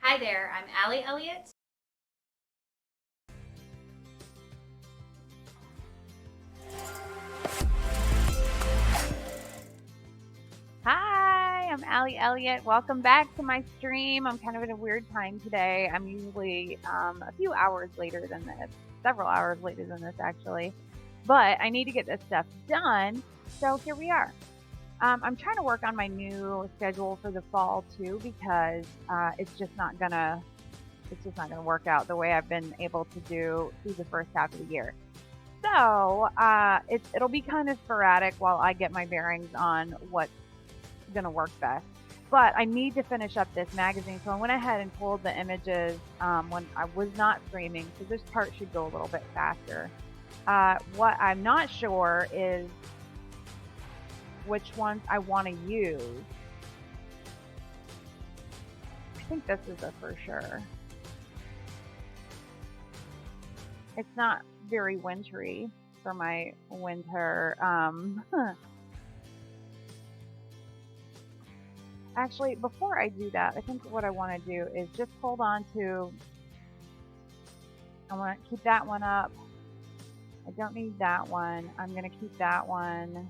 Hi there, I'm alyelliott. Hi, I'm alyelliott. Welcome back to my stream. I'm kind of in a weird time today. I'm usually a few hours later than this, several hours later than this actually, but I need to get this stuff done, so here we are. I'm trying to work on my new schedule for the fall too because it's just not gonna work out the way I've been able to do through the first half of the year. So it'll be kind of sporadic while I get my bearings on what's going to work best. But I need to finish up this magazine, so I went ahead and pulled the images when I was not streaming, so this part should go a little bit faster. What I'm not sure is which ones I want to use. I think this is a for sure. It's not very wintry for my winter. Actually, before I do that, I think what I want to do is just hold on to, I want to keep that one up. I don't need that one. I'm going to keep that one.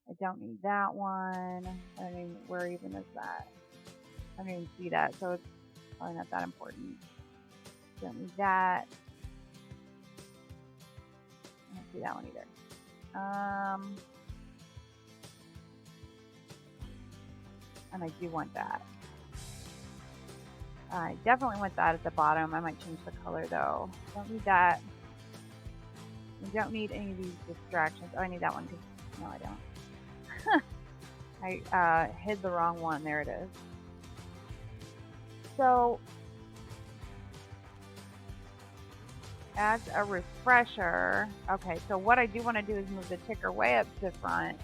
I don't need that one. I mean, where even is that? I don't even see that, so it's probably not that important. Don't need that. I don't see that one either. And I do want that. I definitely want that at the bottom. I might change the color though. Don't need that. I don't need any of these distractions. Oh, I need that one because, no, I don't. I hid the wrong one. There it is. So, as a refresher, okay, so what I do want to do is move the ticker way up to the front.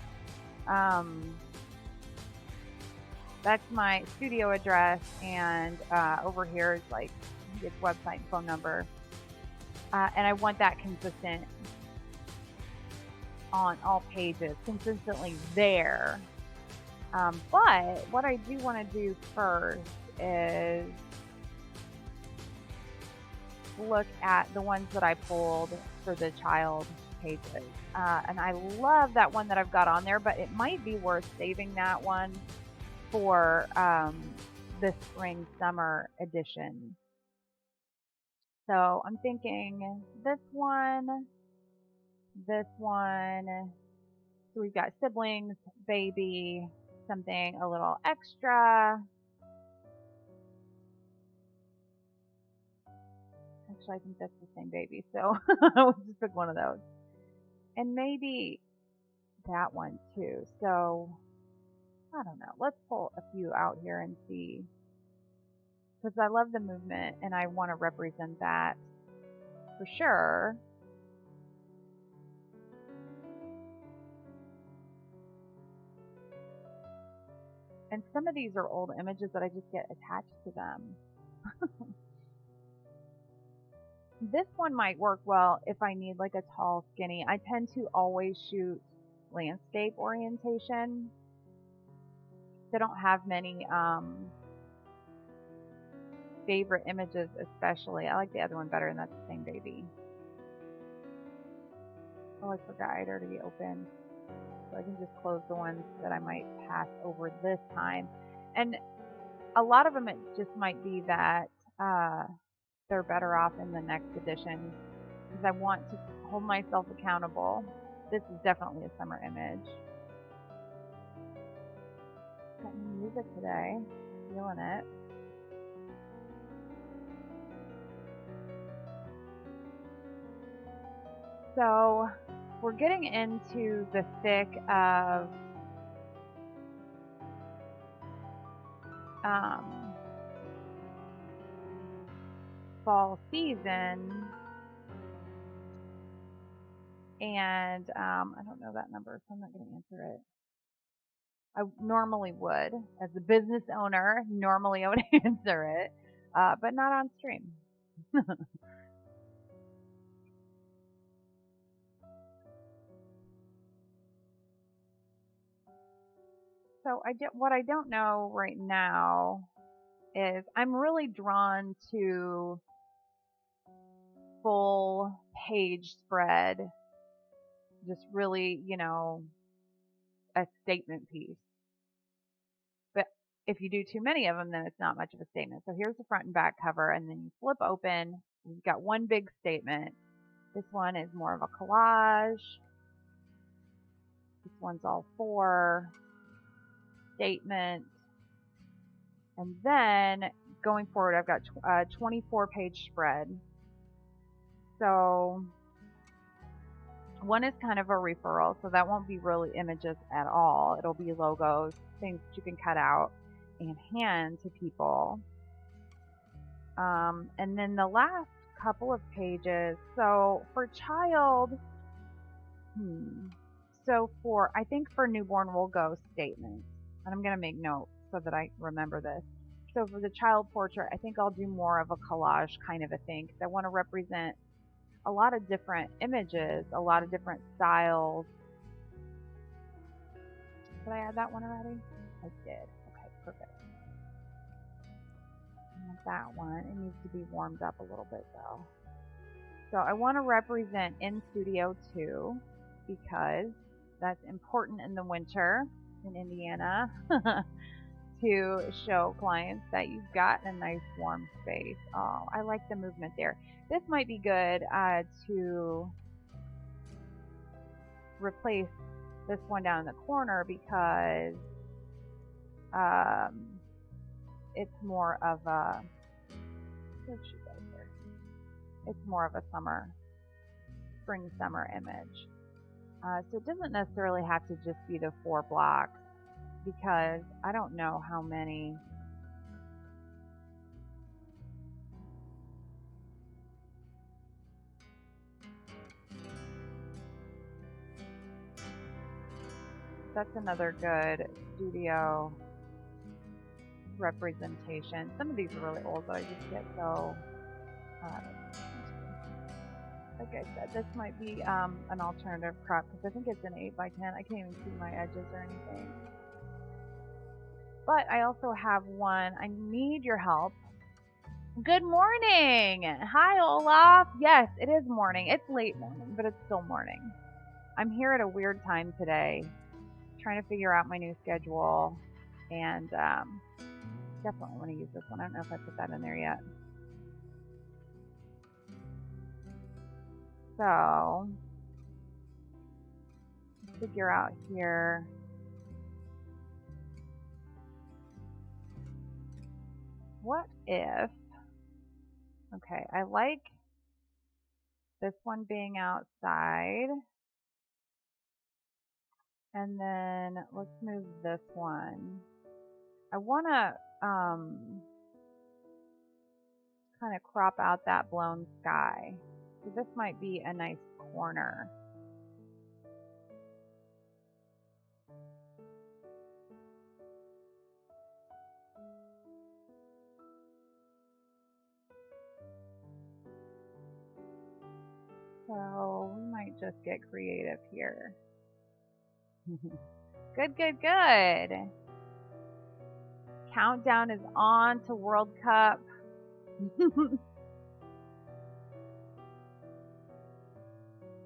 That's my studio address, and over here is like its website and phone number. And I want that consistent on all pages, consistently there. But what I do want to do first is look at the ones that I pulled for the child pages. And I love that one that I've got on there, but it might be worth saving that one for the spring summer edition. So I'm thinking this one. So we've got siblings, baby, something a little extra. Actually, I think that's the same baby, so we'll just pick one of those. And maybe that one too. So I don't know. Let's pull a few out here and see. Because I love the movement and I want to represent that for sure. And some of these are old images that I just get attached to them. This one might work well if I need like a tall, skinny. I tend to always shoot landscape orientation. I don't have many favorite images, especially. I like the other one better, and that's the same baby. Oh, I forgot I'd already opened. So I can just close the ones that I might pass over this time. And a lot of them, it just might be that they're better off in the next edition because I want to hold myself accountable. This is definitely a summer image. Got new music today. Feeling it. So we're getting into the thick of fall season, and I don't know that number, so I'm not going to answer it. I normally would, as a business owner, normally I would answer it, but not on stream. So what I don't know right now is I'm really drawn to full page spread, just really, a statement piece. But if you do too many of them, then it's not much of a statement. So here's the front and back cover, and then you flip open. You've got one big statement. This one is more of a collage. This one's all four. Statement. And then going forward, I've got a 24-page spread. So one is kind of a referral, so that won't be really images at all. It'll be logos, things that you can cut out and hand to people. And then the last couple of pages, so for child, I think for newborn we'll go statements. And I'm going to make notes so that I remember this. So for the child portrait, I think I'll do more of a collage kind of a thing, because I want to represent a lot of different images, a lot of different styles. Did I add that one already? I did. Okay, perfect. And that one, it needs to be warmed up a little bit though. So I want to represent in Studio 2 because that's important in the winter in Indiana to show clients that you've got a nice warm space. Oh, I like the movement there. This might be good to replace this one down in the corner because it's more of a, where'd she go here? It's more of a spring summer image. So it doesn't necessarily have to just be the 4 blocks because I don't know how many. That's another good studio representation. Some of these are really old, but I just get so, like I said, this might be an alternative crop because I think it's an 8x10. I can't even see my edges or anything. But I also have one. I need your help. Good morning. Hi, Olaf. Yes, it is morning. It's late morning, but it's still morning. I'm here at a weird time today, trying to figure out my new schedule, and definitely want to use this one. I don't know if I put that in there yet. So, figure out here. What if, okay, I like this one being outside. And then let's move this one. I want to kind of crop out that blown sky. So this might be a nice corner. So we might just get creative here. Good, good, good. Countdown is on to World Cup.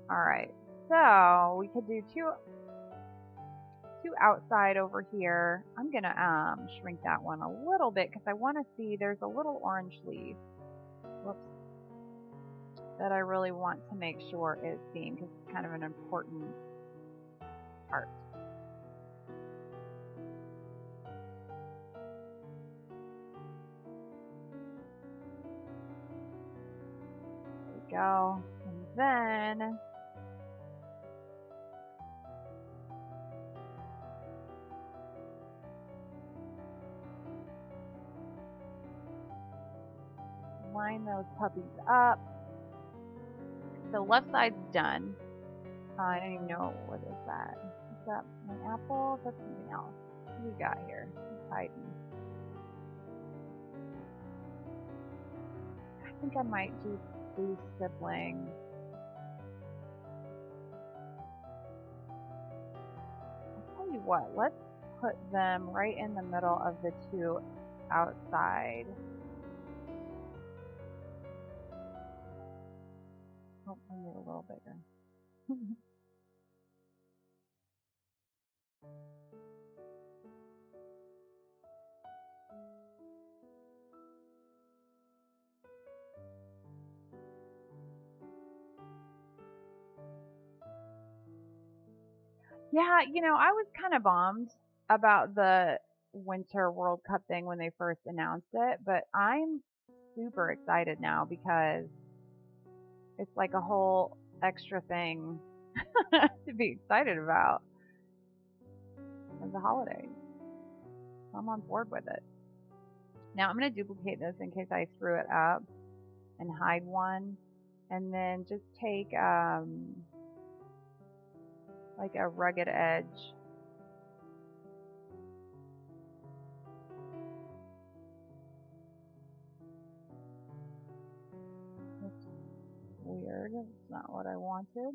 All right, so we could do two outside over here. I'm gonna shrink that one a little bit because I want to see there's a little orange leaf. Whoops. That I really want to make sure is seen because it's kind of an important part. There we go. And then line those puppies up. The left side's done. I don't even know what is that. Is that my apple? That's something else. What do we got here? It's hiding. I think I might do blue sibling. I'll tell you what, let's put them right in the middle of the two outside. Oh, I need a little bigger. Yeah, you know, I was kind of bummed about the Winter World Cup thing when they first announced it, but I'm super excited now because it's like a whole extra thing to be excited about as a holiday. So I'm on board with it. Now I'm going to duplicate this in case I screw it up and hide one, and then just take like a rugged edge. That's weird. It's not what I wanted.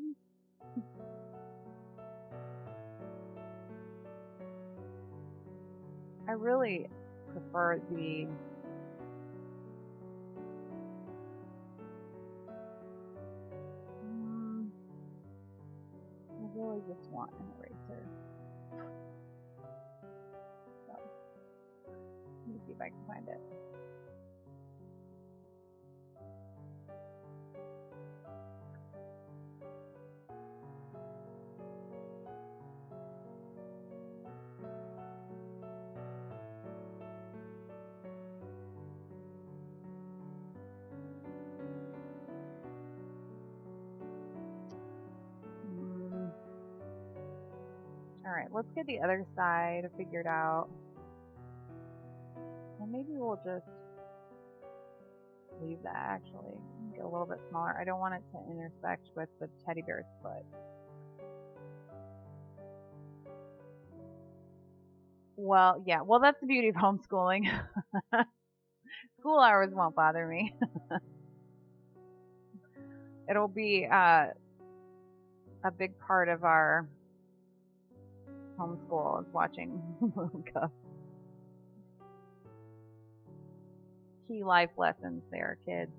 I really prefer the I really just want an eraser. So, let me see if I can find it. Alright, let's get the other side figured out. And maybe we'll just leave that actually. Get a little bit smaller. I don't want it to intersect with the teddy bear's foot. Well, yeah. Well, that's the beauty of homeschooling. School hours won't bother me. It'll be a big part of our homeschool is watching World Cup. Key life lessons there, kids.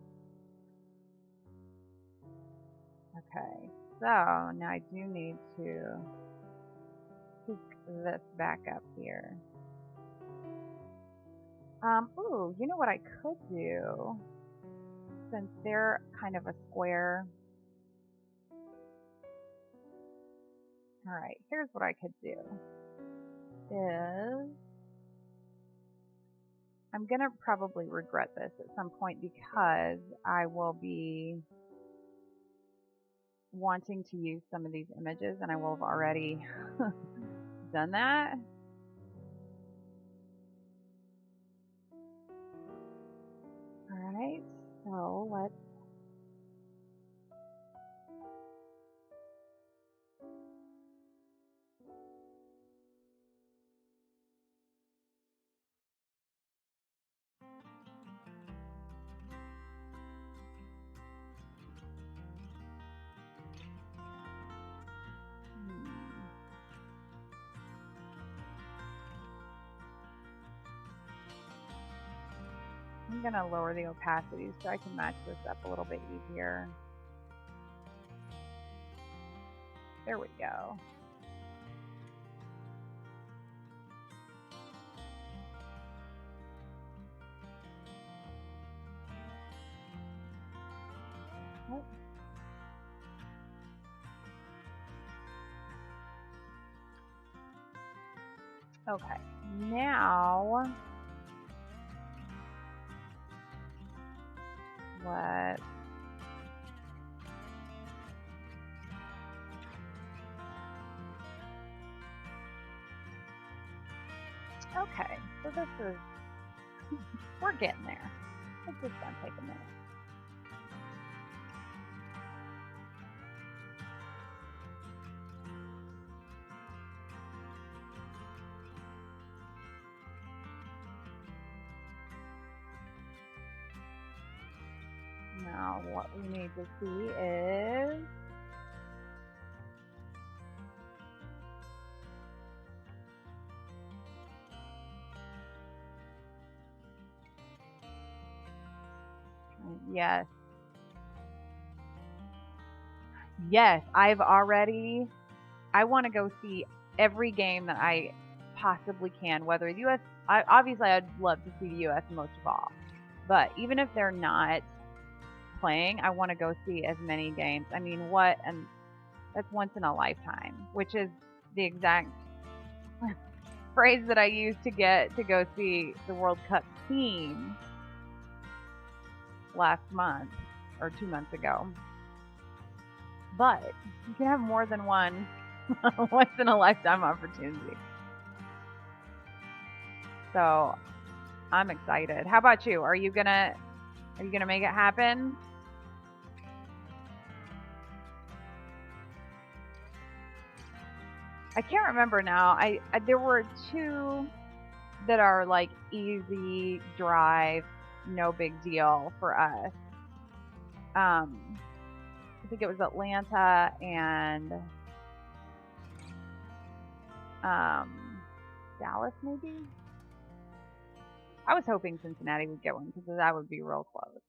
Okay, so now I do need to pick this back up here. Ooh, you know what I could do? Since they're kind of a square. Alright, here's what I could do. I'm going to probably regret this at some point because I will be wanting to use some of these images and I will have already done that. Alright, so let's I'm going to lower the opacity so I can match this up a little bit easier. There we go. Oh. Okay, now let's okay, so this is we're getting there. It's just gonna take a minute. Now what we need to see is Yes. Yes, I want to go see every game that I possibly can, whether the U.S. Obviously, I'd love to see the U.S. most of all. But even if they're not playing, I want to go see as many games. I mean, what? And that's once in a lifetime, which is the exact phrase that I used to get to go see the World Cup team last month or 2 months ago. But you can have more than one once in a lifetime opportunity. So I'm excited. How about you? Are you gonna make it happen? I can't remember now. There were two that are like easy drive, no big deal for us. I think it was Atlanta and Dallas, maybe. I was hoping Cincinnati would get one because that would be real close.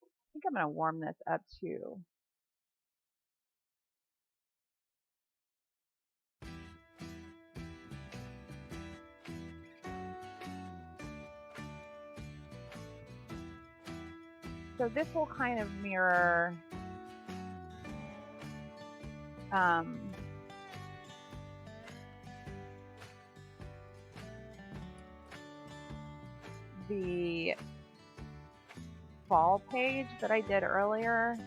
I think I'm gonna warm this up too. So this will kind of mirror the fall page that I did earlier.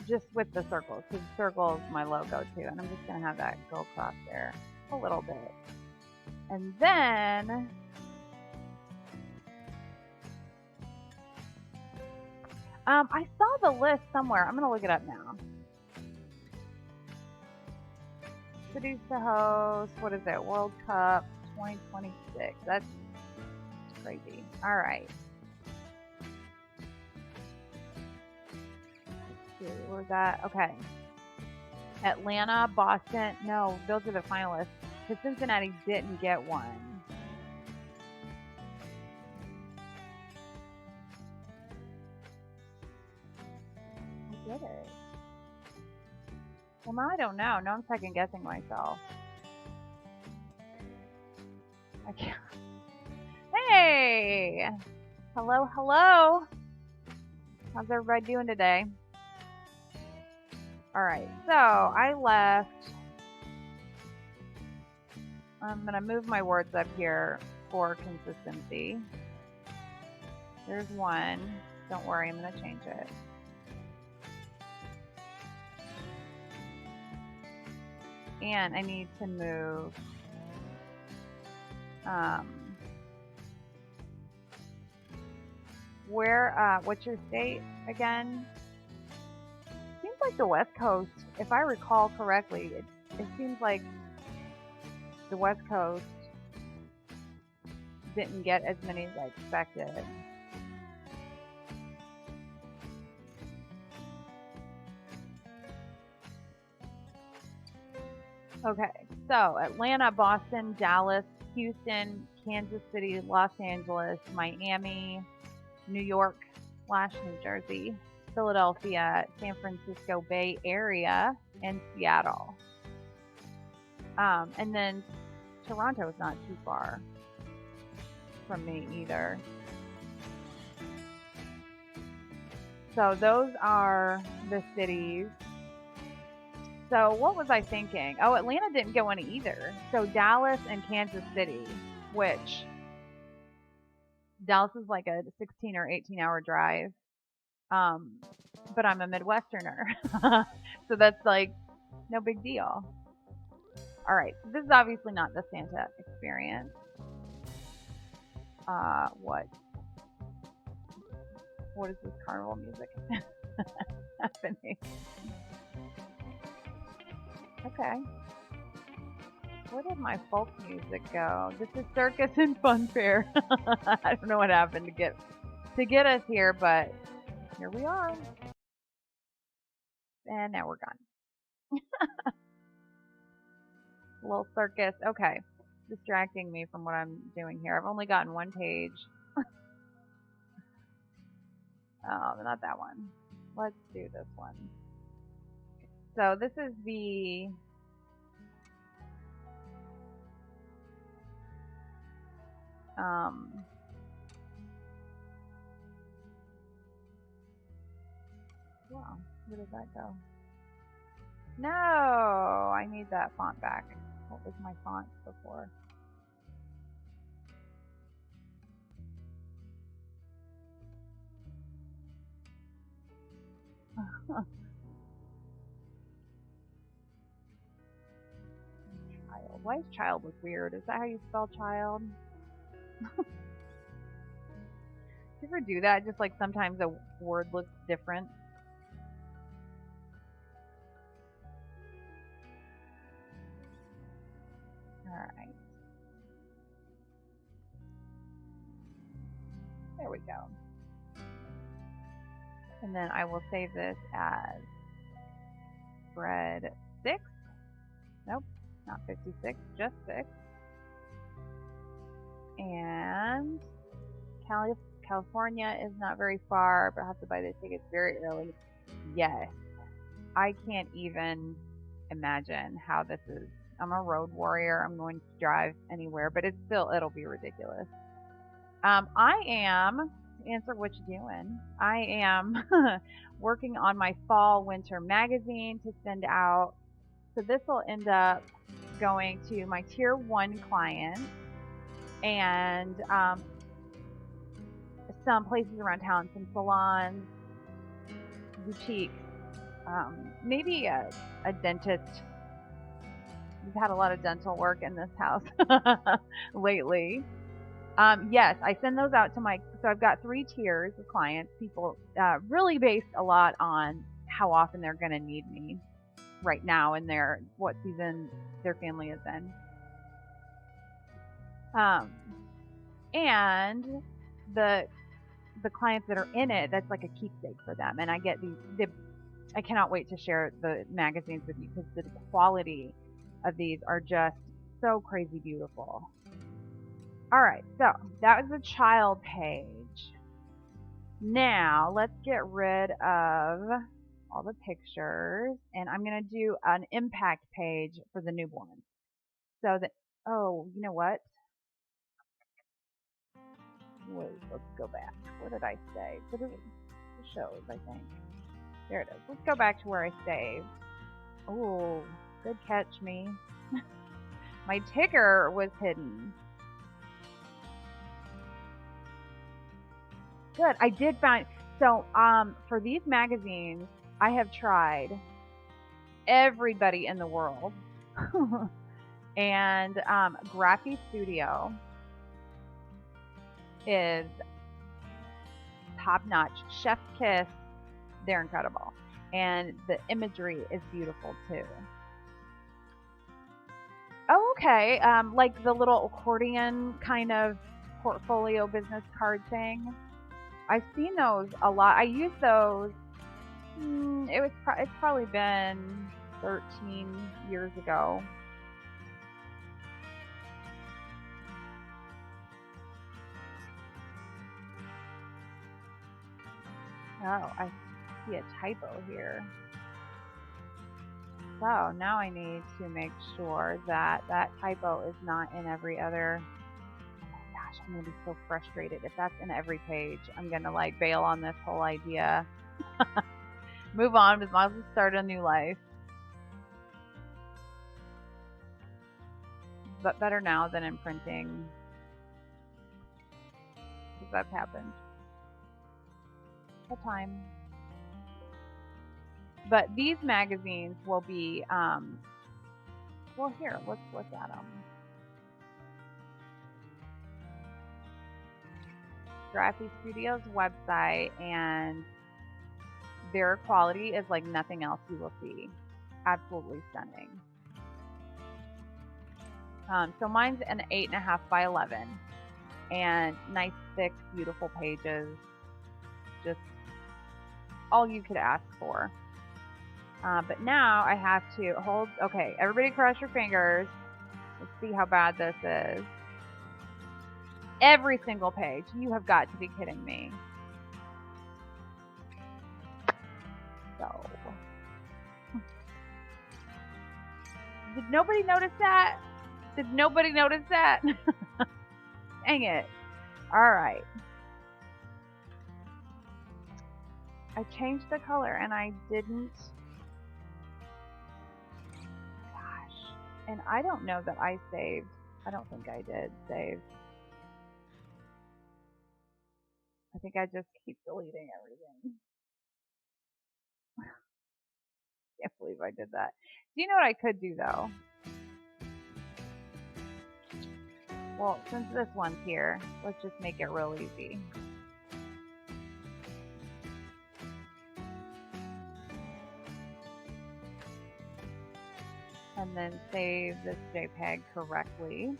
Just with the circles, because the circle is my logo too, and I'm just going to have that go across there a little bit. And then I saw the list somewhere. I'm going to look it up now. Cities to host, what is it? World Cup 2026. That's crazy. All right. Where was that? Okay. Atlanta, Boston. No, those are the finalists. Because Cincinnati didn't get one. I did it. Well, now I don't know. Now I'm second guessing myself. I can't. Hey! Hello, hello. How's everybody doing today? Alright, so I left. I'm going to move my words up here for consistency. There's one. Don't worry, I'm going to change it. And I need to move what's your state again? Seems like the West Coast, if I recall correctly, it seems like the West Coast didn't get as many as I expected. Okay, so Atlanta, Boston, Dallas, Houston, Kansas City, Los Angeles, Miami, New York / New Jersey, Philadelphia, San Francisco Bay Area, and Seattle. And then Toronto is not too far from me either. So those are the cities. So what was I thinking? Oh, Atlanta didn't get one either. So Dallas and Kansas City, which Dallas is like a 16 or 18 hour drive. But I'm a Midwesterner. So that's like no big deal. All right, so this is obviously not the Santa experience. What is this carnival music happening? Okay. Where did my folk music go? This is Circus and Fun Fair. I don't know what happened to get us here, but here we are. And now we're gone. little circus. Okay. Distracting me from what I'm doing here. I've only gotten one page. Oh, not that one. Let's do this one. So this is the wow, where did that go? No, I need that font back. What was my font before? Child. Why does child look weird? Is that how you spell child? Do you ever do that? Just like sometimes a word looks different. Alright. There we go. And then I will save this as spread 6. Nope, not 56, just 6. And California is not very far, but I have to buy the tickets very early. Yes. I can't even imagine how this is. I'm a road warrior. I'm going to drive anywhere, but it'll be ridiculous. I am, to answer what you're doing, I am working on my fall winter magazine to send out. So this will end up going to my tier 1 clients and some places around town, some salons, boutiques, maybe a dentist. We've had a lot of dental work in this house lately. Yes, I send those out to so I've got 3 tiers of clients. People really based a lot on how often they're going to need me right now and what season their family is in. And the clients that are in it, that's like a keepsake for them. And I get I cannot wait to share the magazines with you because the quality of these are just so crazy beautiful. All right, so that was the child page. Now let's get rid of all the pictures, and I'm going to do an impact page for the newborn. So that, oh, you know what? Wait, let's go back. Where did I save? It shows, I think. There it is. Let's go back to where I saved. Oh, good catch, me. My ticker was hidden. Good. I did find. So, for these magazines, I have tried everybody in the world, and Graphy Studio is top notch. Chef's kiss. They're incredible, and the imagery is beautiful too. Oh, okay. Like the little accordion kind of portfolio business card thing. I've seen those a lot. I use those. It's probably been 13 years ago. Oh, I see a typo here. So now I need to make sure that typo is not in every other. Oh my gosh, I'm gonna be so frustrated if that's in every page. I'm gonna like bail on this whole idea. Move on, but might as well start a new life. But better now than in printing, because that's happened a time. But these magazines will be, well, here, let's look at them. Graphy Studio's website, and their quality is like nothing else you will see. Absolutely stunning. So mine's an 8.5 by 11, and nice, thick, beautiful pages. Just all you could ask for. But now I have to hold. Okay, everybody cross your fingers. Let's see how bad this is. Every single page. You have got to be kidding me. So, did nobody notice that? Did nobody notice that? Dang it. All right. I changed the color and I didn't. Gosh. And I don't know that I saved. I don't think I did save. I think I just keep deleting everything. Can't believe I did that. Do you know what I could do though? Well, since this one's here, let's just make it real easy. And then save this JPEG correctly.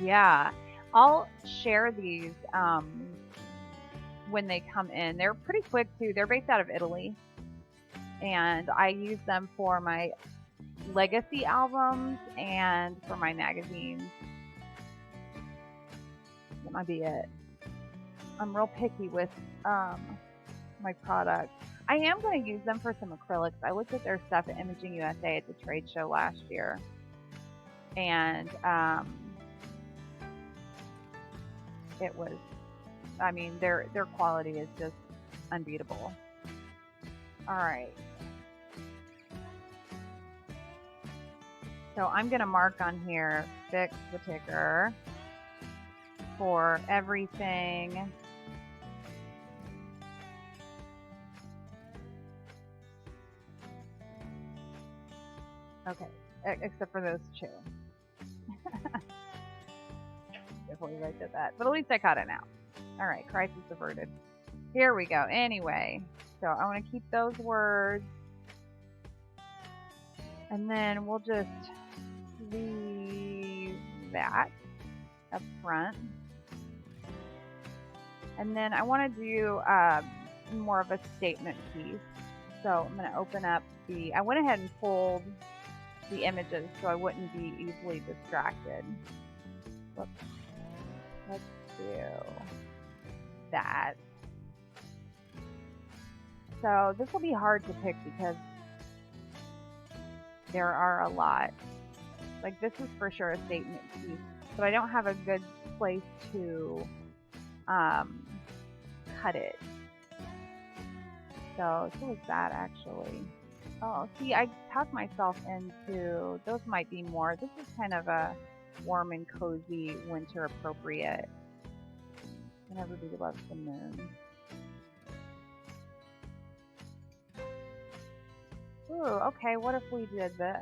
Yeah, I'll share these when they come in. They're pretty quick too. They're based out of Italy. And I use them for my legacy albums and for my magazines. That might be it. I'm real picky with my products. I am going to use them for some acrylics. I looked at their stuff at Imaging USA at the trade show last year. And it was, I mean, their quality is just unbeatable. All right. So I'm going to mark on here, fix the ticker for everything. Okay, except for those two. Can't believe I did that, but at least I caught it now. All right, crisis averted. Here we go. Anyway, so I want to keep those words. And then we'll just leave that up front. And then I want to do more of a statement piece. So I'm going to open up I went ahead and pulled the images so I wouldn't be easily distracted. Whoops. Let's do that. So this will be hard to pick because there are a lot. Like this is for sure a statement piece, but I don't have a good place to cut it. So was that actually? Oh, see, I talked myself into, those might be more. This is kind of a warm and cozy, winter appropriate. And everybody loves the moon. Ooh, okay, what if we did this?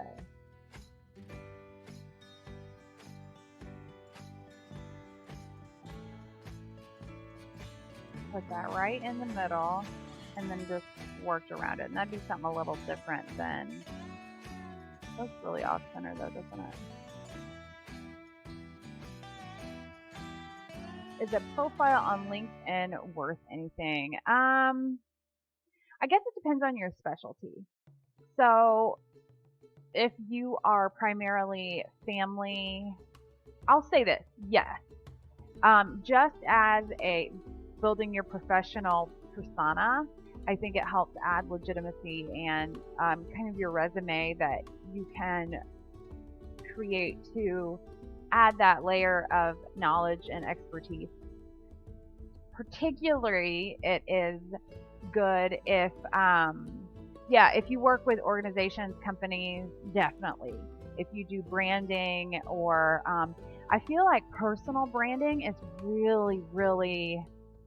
Put that right in the middle, and then just worked around it. And that'd be something a little different than... That's really off-center though, doesn't it? Is a profile on LinkedIn worth anything? I guess it depends on your specialty. So if you are primarily family, I'll say this, yes. Just as building your professional persona, I think it helps add legitimacy and kind of your resume that you can create to add that layer of knowledge and expertise. Particularly, it is good if, if you work with organizations, companies, definitely. If you do branding or, I feel like personal branding is really, really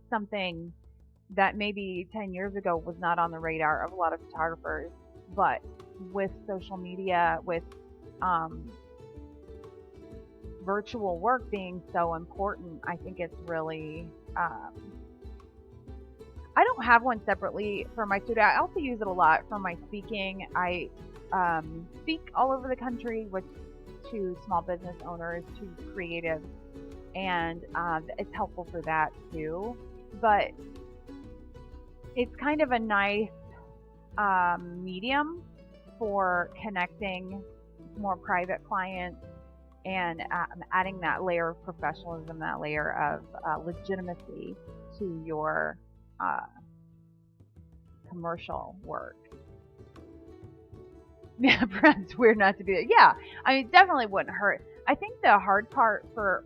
something that maybe 10 years ago was not on the radar of a lot of photographers, but with social media, with virtual work being so important, I think it's really, I don't have one separately for my studio. I also use it a lot for my speaking. I speak all over the country to small business owners, to creatives, and it's helpful for that too. But it's kind of a nice medium for connecting more private clients and adding that layer of professionalism, that layer of legitimacy to your commercial work. Yeah, it's weird not to be there. Yeah, I mean, it definitely wouldn't hurt. I think the hard part for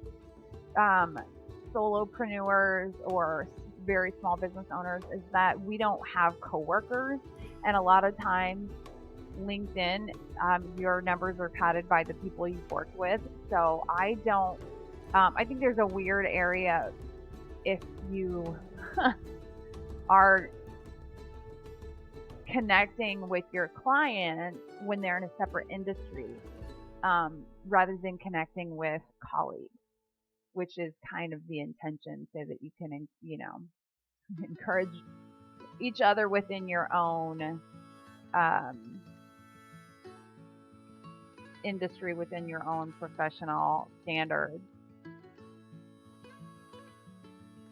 solopreneurs or very small business owners is that we don't have coworkers, and a lot of times LinkedIn, your numbers are padded by the people you've worked with. So I don't. I think there's a weird area if you are connecting with your client when they're in a separate industry, rather than connecting with colleagues, which is kind of the intention, so that you can, encourage each other within your own industry, within your own professional standards.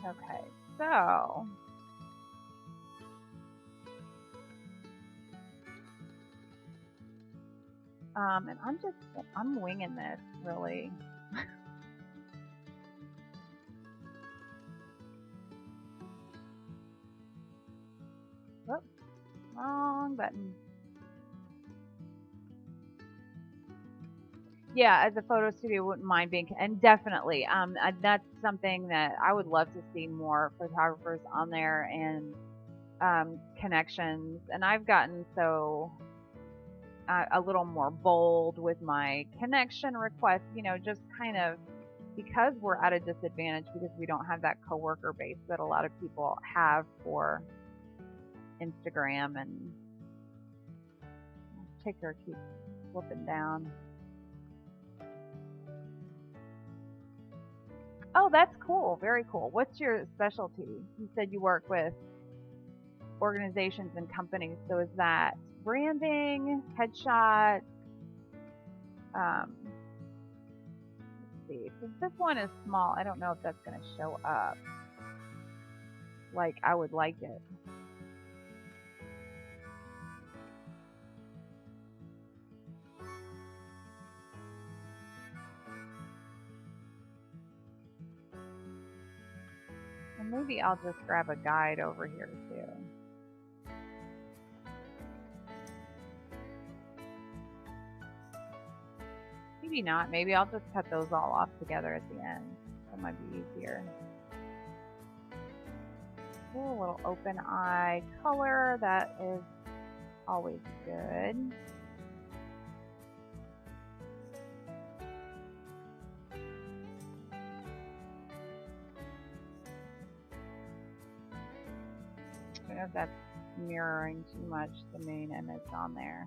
Okay, so and I'm winging this, really. Whoops, wrong button. Yeah, as a photo studio, wouldn't mind being, and definitely, that's something that I would love to see more photographers on there, and connections. And I've gotten so a little more bold with my connection requests, just kind of because we're at a disadvantage because we don't have that coworker base that a lot of people have for Instagram. And ticker keeps flipping down. Oh, that's cool. Very cool. What's your specialty? You said you work with organizations and companies. So is that branding, headshot? Let's see. Since this one is small, I don't know if that's going to show up like I would like it. And maybe I'll just grab a guide over here too. Maybe not. Maybe I'll just cut those all off together at the end. That might be easier. A little open eye color. That is always good. I don't know if that's mirroring too much the main image on there.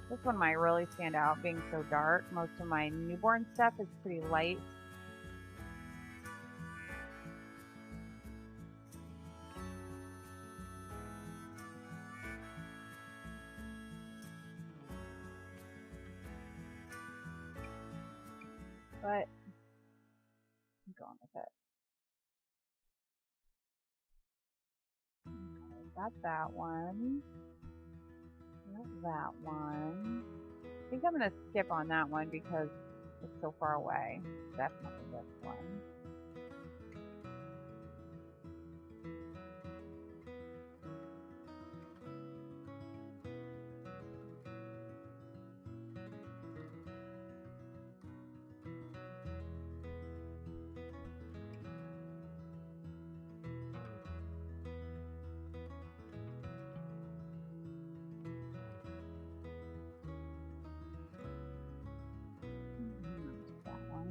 This one might really stand out being so dark. Most of my newborn stuff is pretty light. But I'm going with it. Okay, got that one. Not that one. I think I'm going to skip on that one because it's so far away. Definitely this one.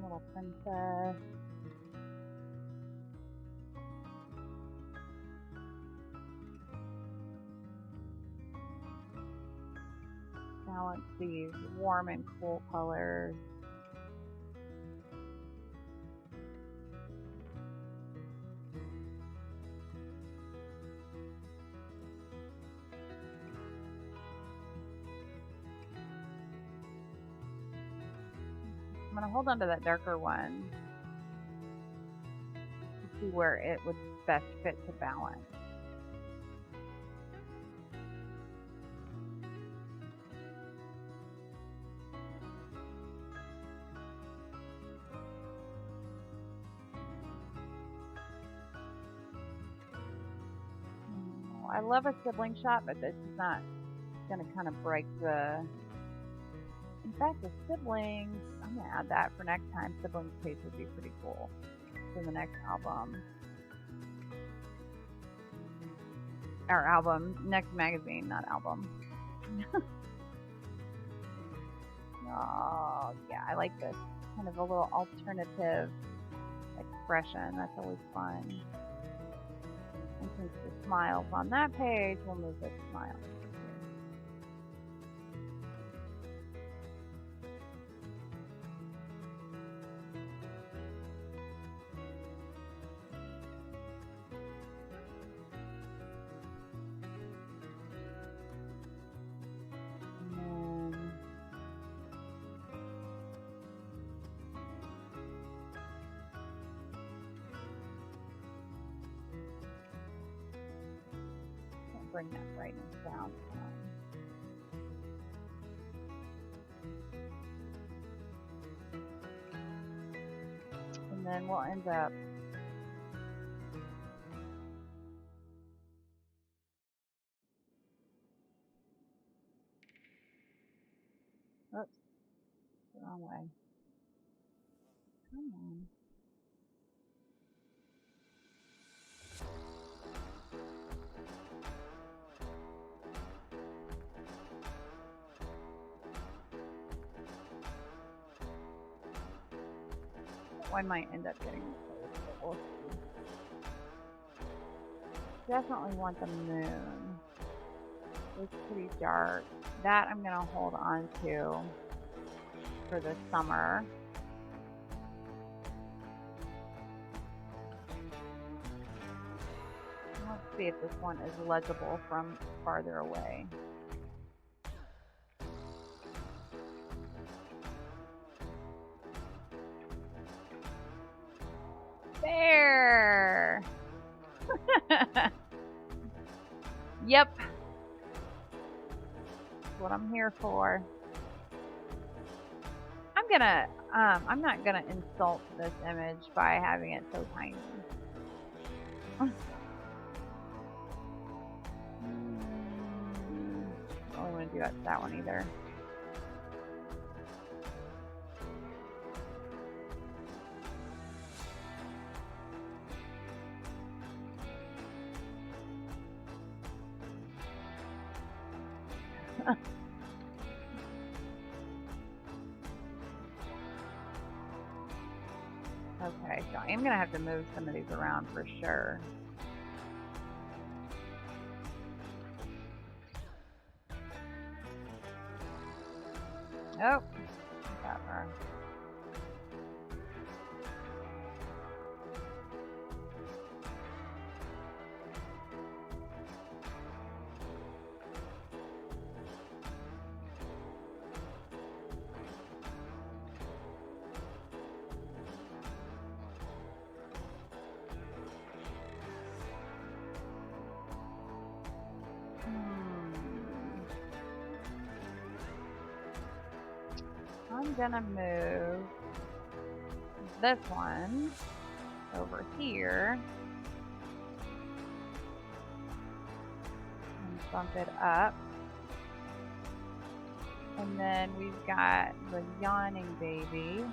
Little princess. Balance these warm and cool colors. I'm gonna hold on to that darker one to see where it would best fit to balance. I love a sibling shot, but this is not gonna kind of break the. In fact, the siblings, I'm gonna add that for next time. Siblings page would be pretty cool for the next album. Or album, next magazine, not album. Oh, yeah, I like this. Kind of a little alternative expression. That's always fun. And since the smile's on that page, we'll move the smile. Bring that brightness down. And then we'll end up oops, the wrong way. Come on. One might end up getting close, but we'll see. Definitely want the moon. It's pretty dark. That I'm gonna hold on to for the summer. Let's see if this one is legible from farther away. There! Yep. That's what I'm here for. I'm not gonna insult this image by having it so tiny. I don't want to do that one either. Okay, so I am going to have to move some of these around for sure. Oh, got her. I'm gonna move this one over here and bump it up. And then we've got the yawning baby.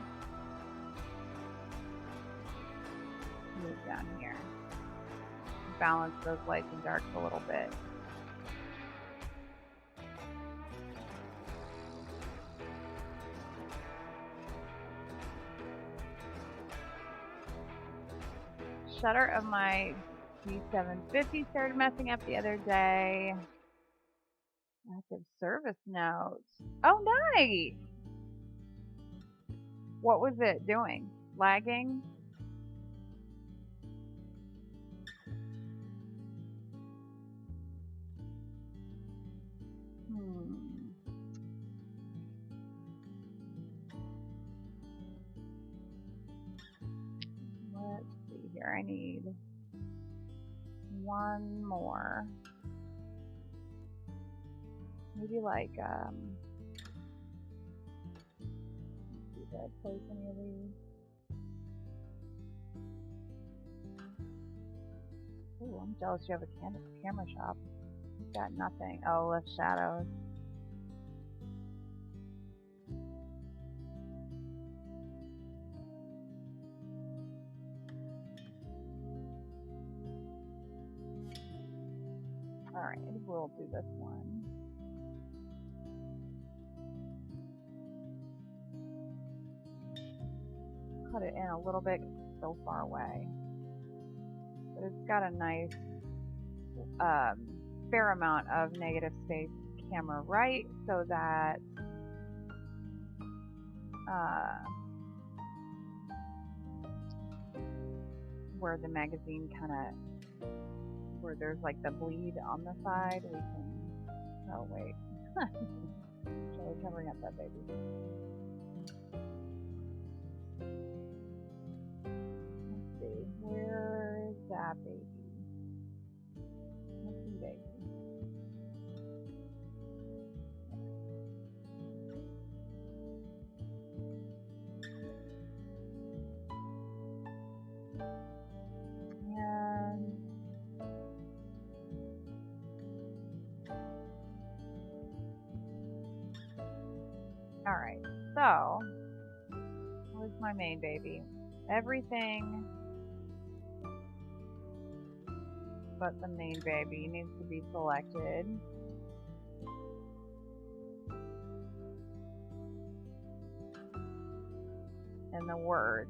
Move down here. Balance those lights and darks a little bit. Shutter of my D750 started messing up the other day. Active service notes. Oh, nice! What was it doing? Lagging? here. I need one more. Maybe like, did I place any of these? Ooh, I'm jealous you have a camera shop. You've got nothing. Oh, left shadows. Alright, we'll do this one. Cut it in a little bit because it's so far away. But it's got a nice fair amount of negative space camera right, so that where the magazine kind of, where there's like the bleed on the side, we can, oh wait, actually covering up that baby. Let's see, where is that baby? Missing baby. And alright, so where's my main baby? Everything but the main baby needs to be selected. And the word.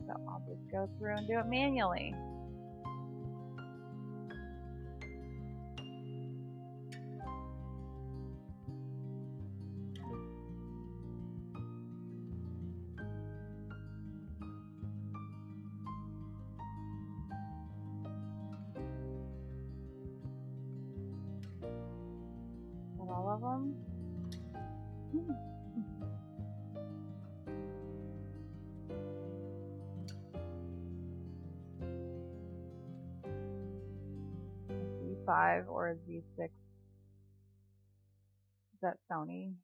So I'll just go through and do it manually. Got all of them? Z5 or Z6. Is that Sony?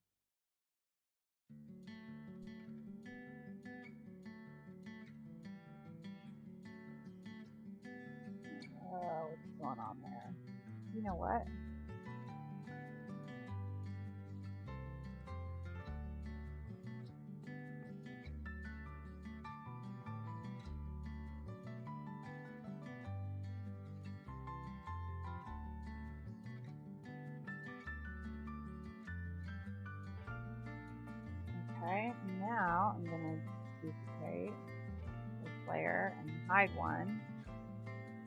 What's going on there? You know what? Okay, now I'm going to duplicate this layer and hide one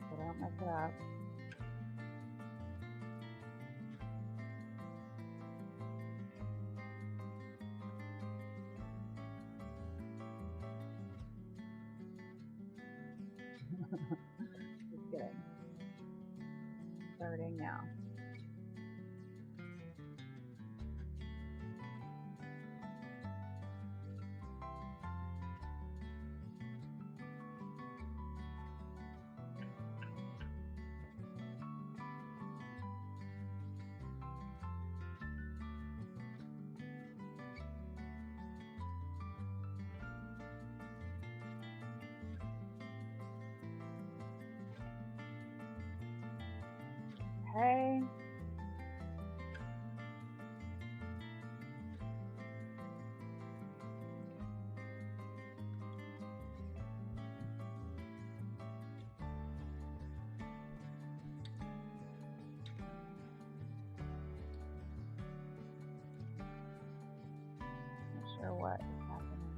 so I don't mess it up. Just kidding. Starting now. Okay. Not sure what is happening.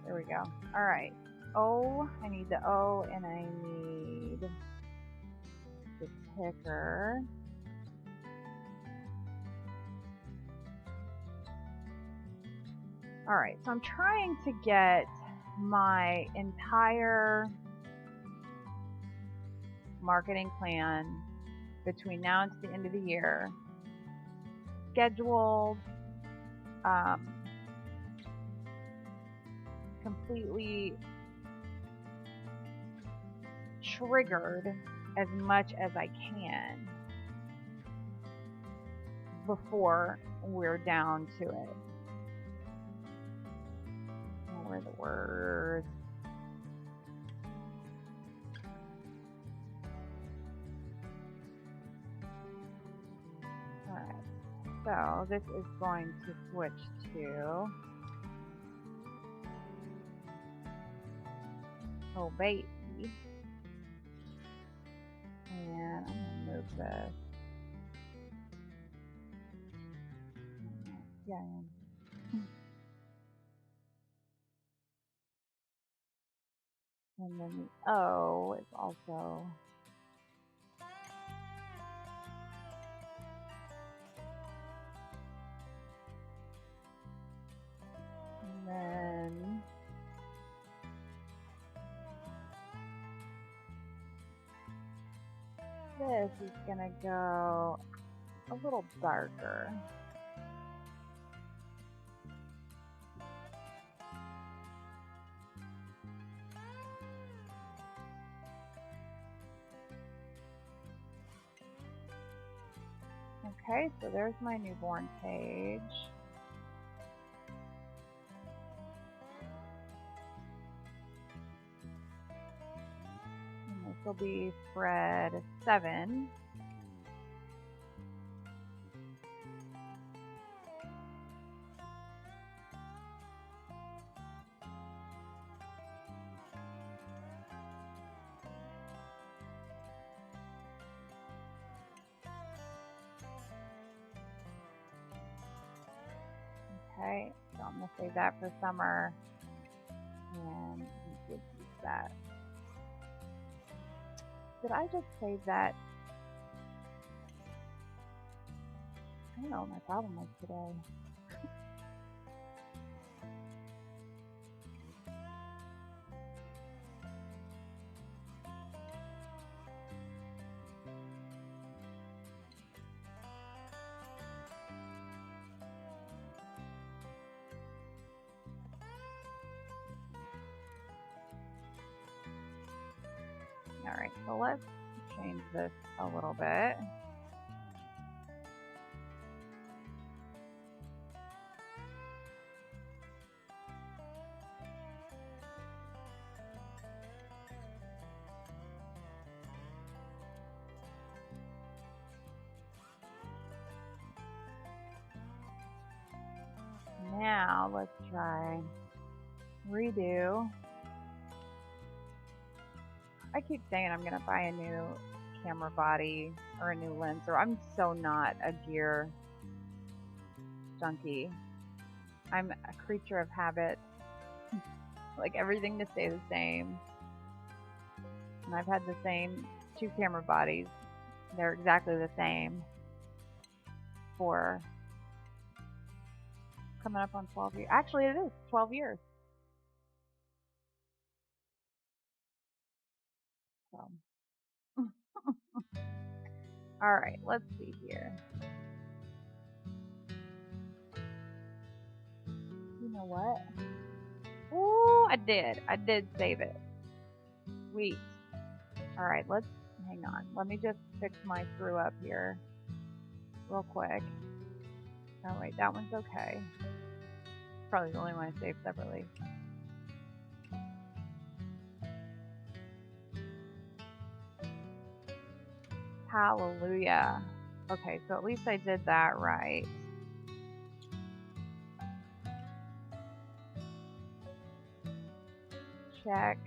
There we go. All right. O, I need the O, and I need the ticker. Alright, so I'm trying to get my entire marketing plan between now and the end of the year scheduled, completely triggered as much as I can before we're down to it. Where are the words? Alright, so this is going to switch to Oh Baby. And I'm going to move this. Yeah, I am. And then the O is also and then this is gonna go a little darker. Okay, so there's my newborn page. And this will be spread 7. Okay, so I'm going to save that for summer, and we could use that. Did I just save that? I don't know what my problem was today. Alright, so let's change this a little bit. Now let's try redo. I keep saying I'm gonna buy a new camera body or a new lens, or I'm so not a gear junkie. I'm a creature of habit. Like everything to stay the same. And I've had the same 2 camera bodies. They're exactly the same for coming up on 12 years. Actually, it is 12 years. So. Alright, let's see here. You know what? Ooh, I did save it. Sweet. Alright, let's hang on. Let me just fix my screw up here real quick. Oh wait, that one's okay. Probably the only one I saved separately. Hallelujah. Okay, so at least I did that right. Check.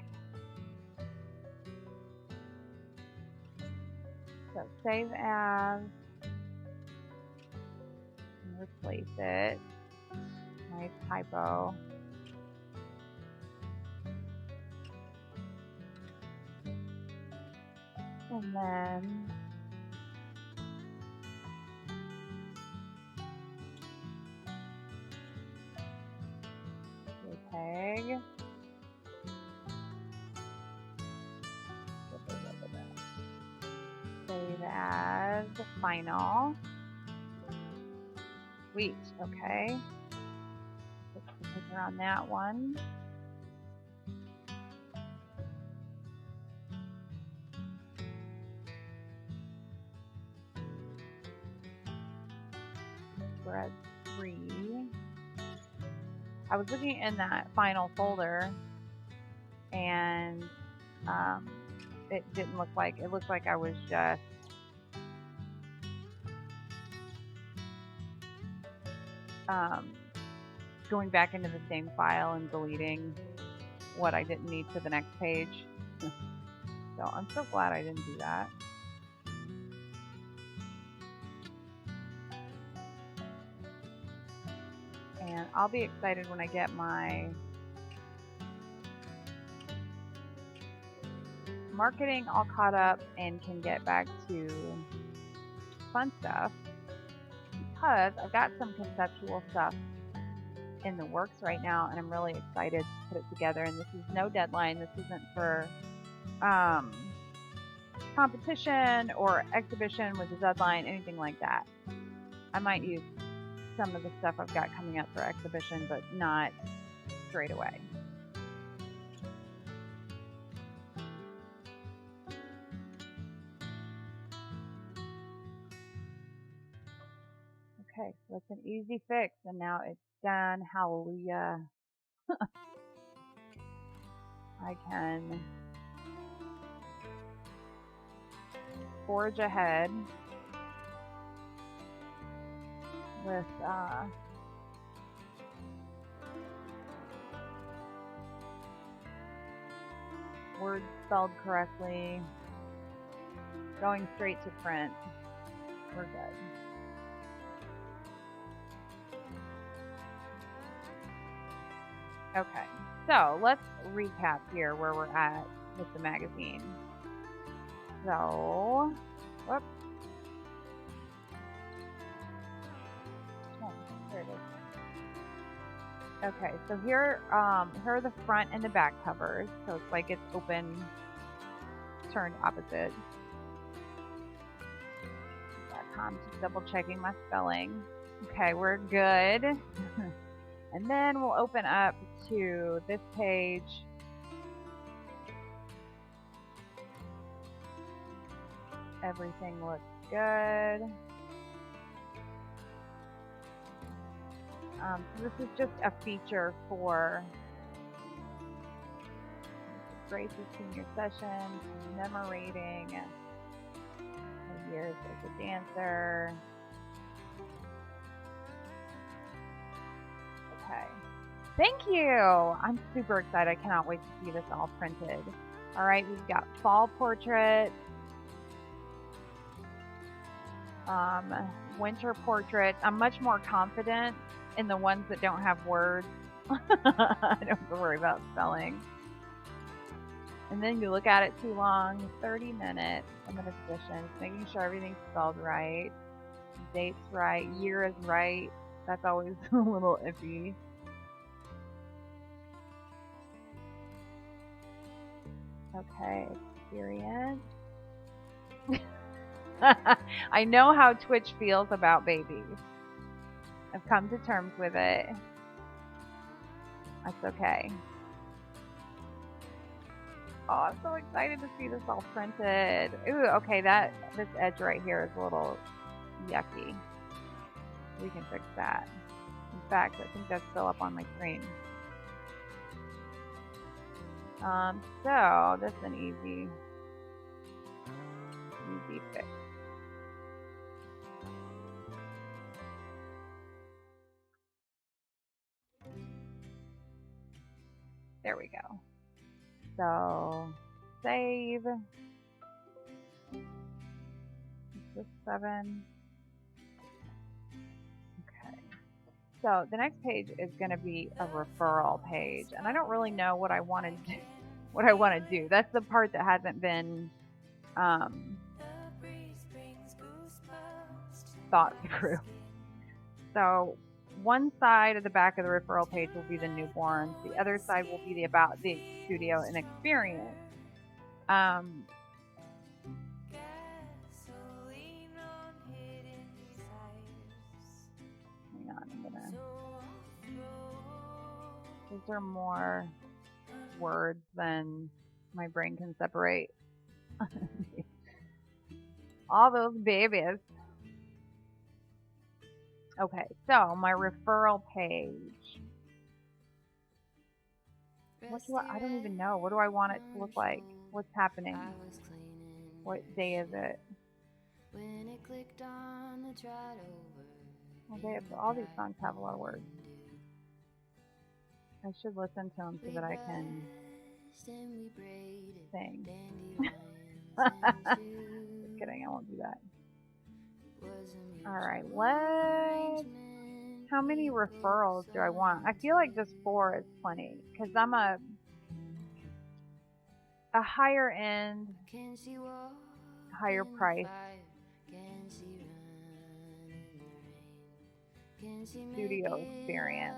So save as. Replace it. Nice typo. And then Save as final. Sweet. Okay. Put the picture on that one. We're at 3. I was looking in that final folder, and it didn't look like, it looked like I was just going back into the same file and deleting what I didn't need to the next page. So I'm so glad I didn't do that. And I'll be excited when I get my marketing all caught up and can get back to fun stuff, because I've got some conceptual stuff in the works right now, and I'm really excited to put it together. And this is no deadline. This isn't for competition or exhibition with a deadline, anything like that. I might use some of the stuff I've got coming up for exhibition, but not straight away. Okay, so it's an easy fix, and now it's done. Hallelujah. I can forge ahead with words spelled correctly, going straight to print. We're good. Okay, so let's recap here where we're at with the magazine. So, whoops. Oh, there it is. Okay, so here are the front and the back covers. So it's like it's open, turned opposite. Just double checking my spelling. Okay, we're good. And then we'll open up to this page. Everything looks good. So this is just a feature for Grace's senior session, commemorating her years as a dancer. Okay. Thank you! I'm super excited. I cannot wait to see this all printed. All right, we've got fall portrait, winter portrait. I'm much more confident in the ones that don't have words. I don't have to worry about spelling. And then you look at it too long, 30 minutes, and then editions, making sure everything's spelled right, date's right, year is right. That's always a little iffy. Okay, experience. I know how Twitch feels about babies. I've come to terms with it. That's okay. Oh, I'm so excited to see this all printed. Ooh, okay, this edge right here is a little yucky. We can fix that. In fact, I think that's still up on my screen. So this is an easy fix. There we go. So save. This 7. Okay. So the next page is going to be a referral page, and I don't really know what I want to do. That's the part that hasn't been thought through. So one side of the back of the referral page will be the newborns. The other side will be the about the studio and experience. Those are more words than my brain can separate. All those babies. Okay, so my referral page. I don't even know. What do I want it to look like? What's happening? What day is it? Okay, all these songs have a lot of words. I should listen to them so that I can sing. Just kidding, I won't do that. Alright, how many referrals do I want? I feel like just 4 is plenty, because I'm a higher end, higher price studio experience.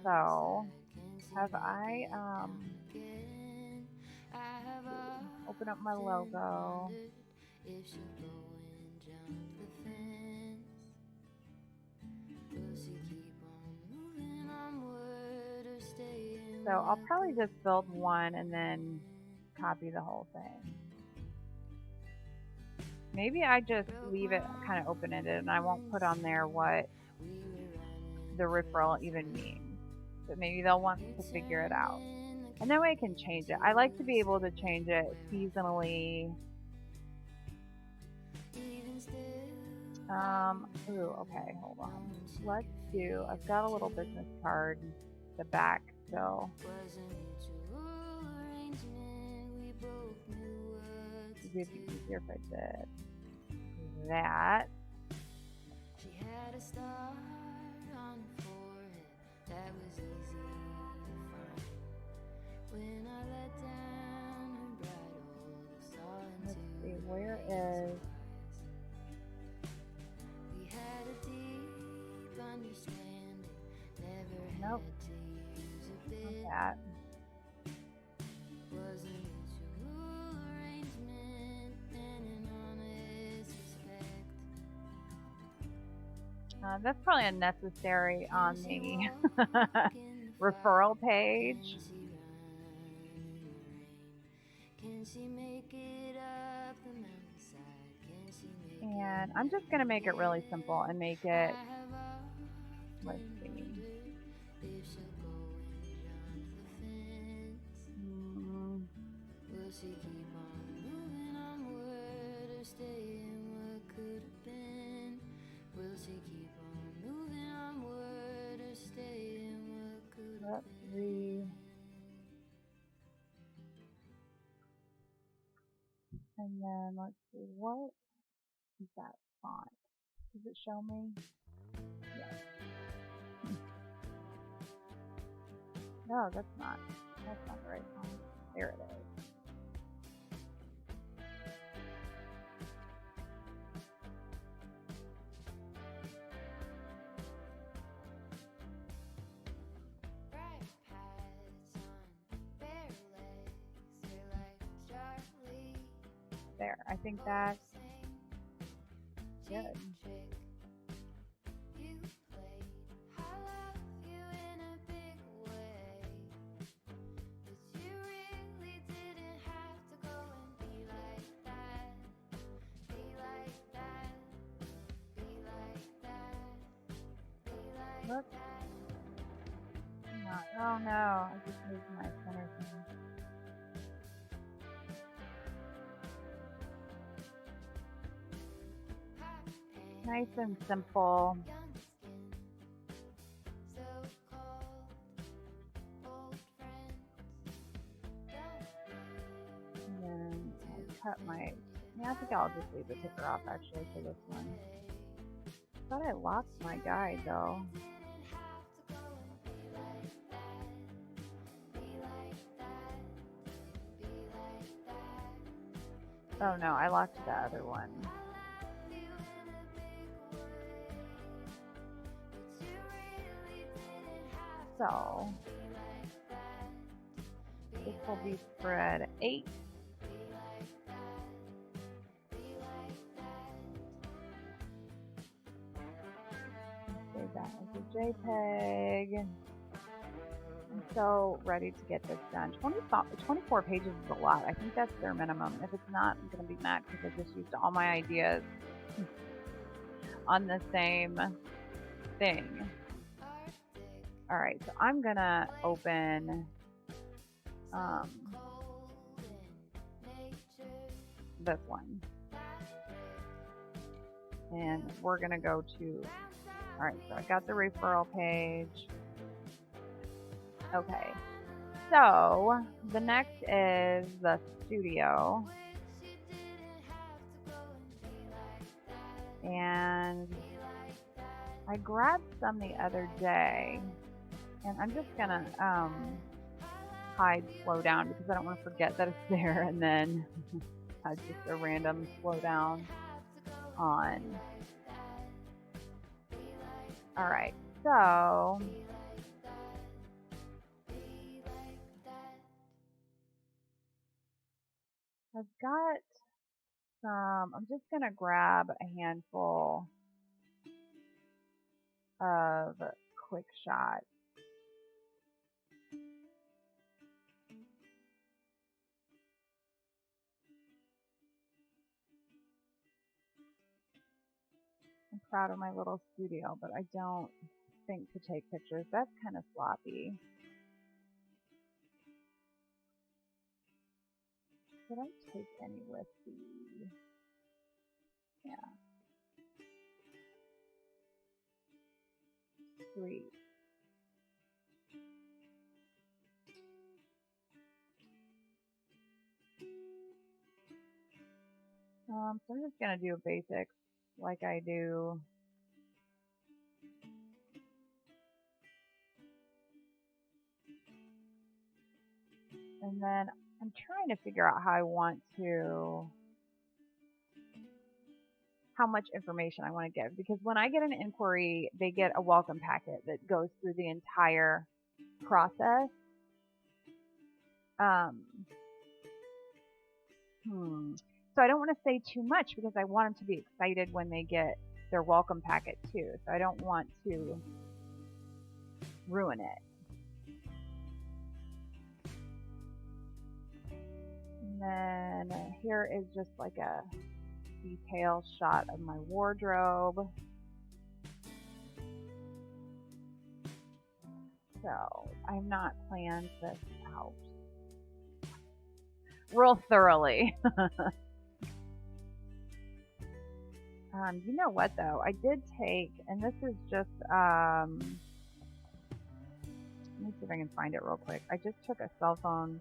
So, have I, open up my logo. So I'll probably just build one and then copy the whole thing. Maybe I just leave it kind of open-ended and I won't put on there what the referral even means. But maybe they'll want to figure it out. And that way I can change it. I like to be able to change it seasonally. Ooh, okay, hold on. I've got a little business card, the back still. It would be easier if I did that. She had a star on her forehead that was easy to find. When I let down her bridle, saw into. Let's see, where is. We had a deep understanding, never had to use a bit. Not that. Wasn't that's probably unnecessary on the referral page. And I'm just going to make it really simple and make it, let's see. And then let's see, what is that font? Does it show me? Yes. No, that's not the right font. There it is. There, I think that's good. Look. Oh no, I just moved my center thing. Nice and simple. And then I cut my, I think I'll just leave the ticker off actually for this one. I thought I lost my guide though. Oh no, I locked the other one. So, this will be spread 8. Save that as a JPEG. so ready to get this done. 24 pages is a lot. I think that's their minimum. If it's not, I'm going to be mad because I just used all my ideas on the same thing. All right, so I'm going to open this one. And we're going to go to, all right, so I got the referral page. Okay, so the next is the studio. And I grabbed some the other day, and I'm just going to hide slow down because I don't want to forget that it's there and then have just a random slow down on. All right, so I've got some, I'm just going to grab a handful of quick shots. I'm proud of my little studio, but I don't think to take pictures. That's kind of sloppy. Did I take any with the... Yeah. 3. So I'm just going to do basics like I do. And then I'm trying to figure out how I want to, how much information I want to give. Because when I get an inquiry, they get a welcome packet that goes through the entire process. So I don't want to say too much because I want them to be excited when they get their welcome packet too. So I don't want to ruin it. And then here is just like a detail shot of my wardrobe. So I've not planned this out real thoroughly. You know what though? I did take, and this is just, let me see if I can find it real quick. I just took a cell phone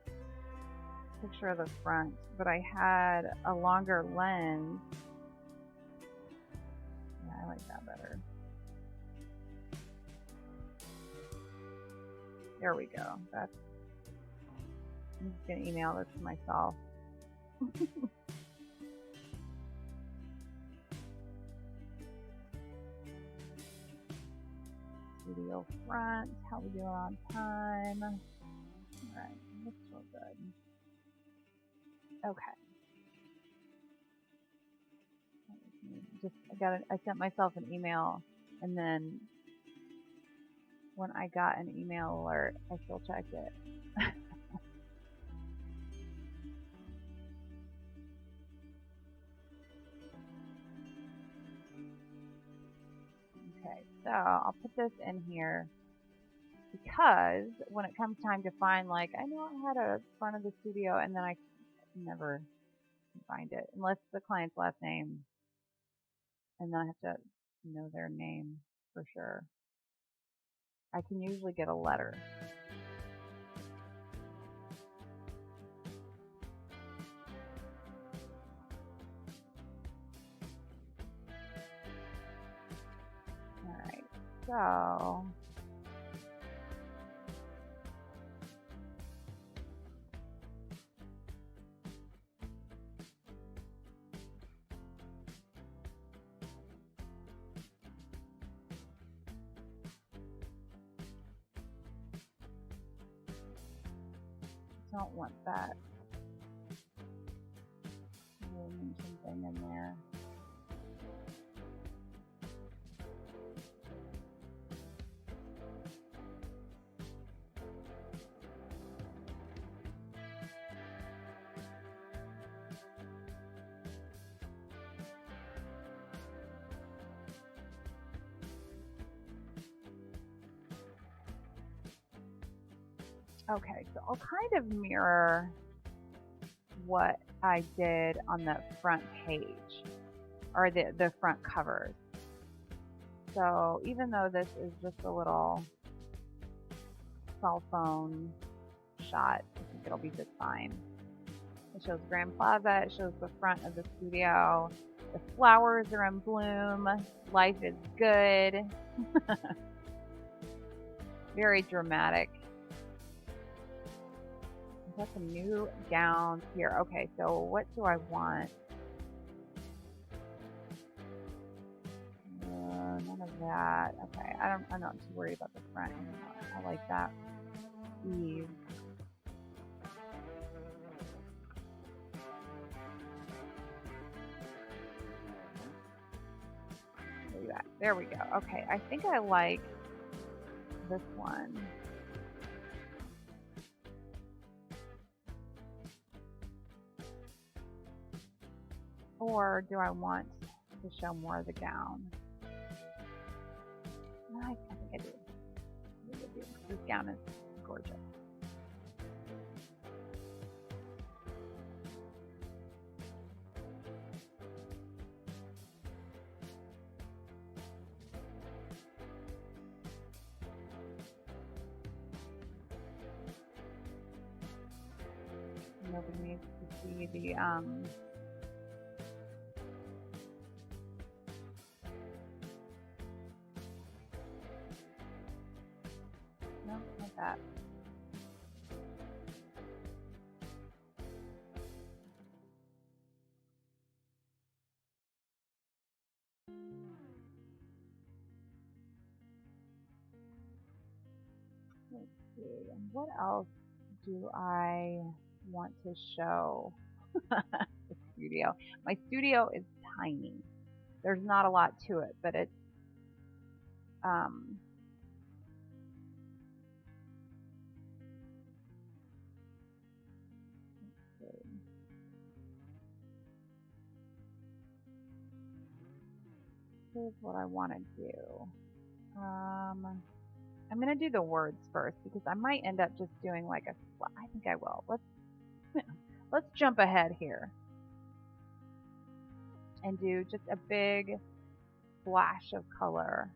picture of the front, but I had a longer lens. Yeah, I like that better. There we go. That's, I'm just gonna email this to myself. Studio front, how we doing on time? Alright, looks real good. Okay. I sent myself an email, and then when I got an email alert, I still checked it. Okay, so I'll put this in here because when it comes time to find, like, I know I had a front of the studio and then I never find it unless the client's last name, and then I have to know their name for sure. I can usually get a letter. Alright, so don't want that little mention thing in there. Okay, so I'll kind of mirror what I did on the front page, or the front covers. So even though this is just a little cell phone shot, I think it'll be just fine. It shows Grand Plaza, it shows the front of the studio. The flowers are in bloom. Life is good. Very dramatic. I've got some new gowns here. Okay, so what do I want? None of that. Okay, I'm not too worried about the front anymore. I like that ease. There we go. Okay, I think I like this one. Or do I want to show more of the gown? I think I do. This gown is gorgeous. Nobody needs to see the no, not that. Let's see. And what else do I want to show? The studio. My studio is tiny. There's not a lot to it, but it's here's what I want to do. I'm going to do the words first because I might end up just doing like I think I will. Let's jump ahead here and do just a big splash of color.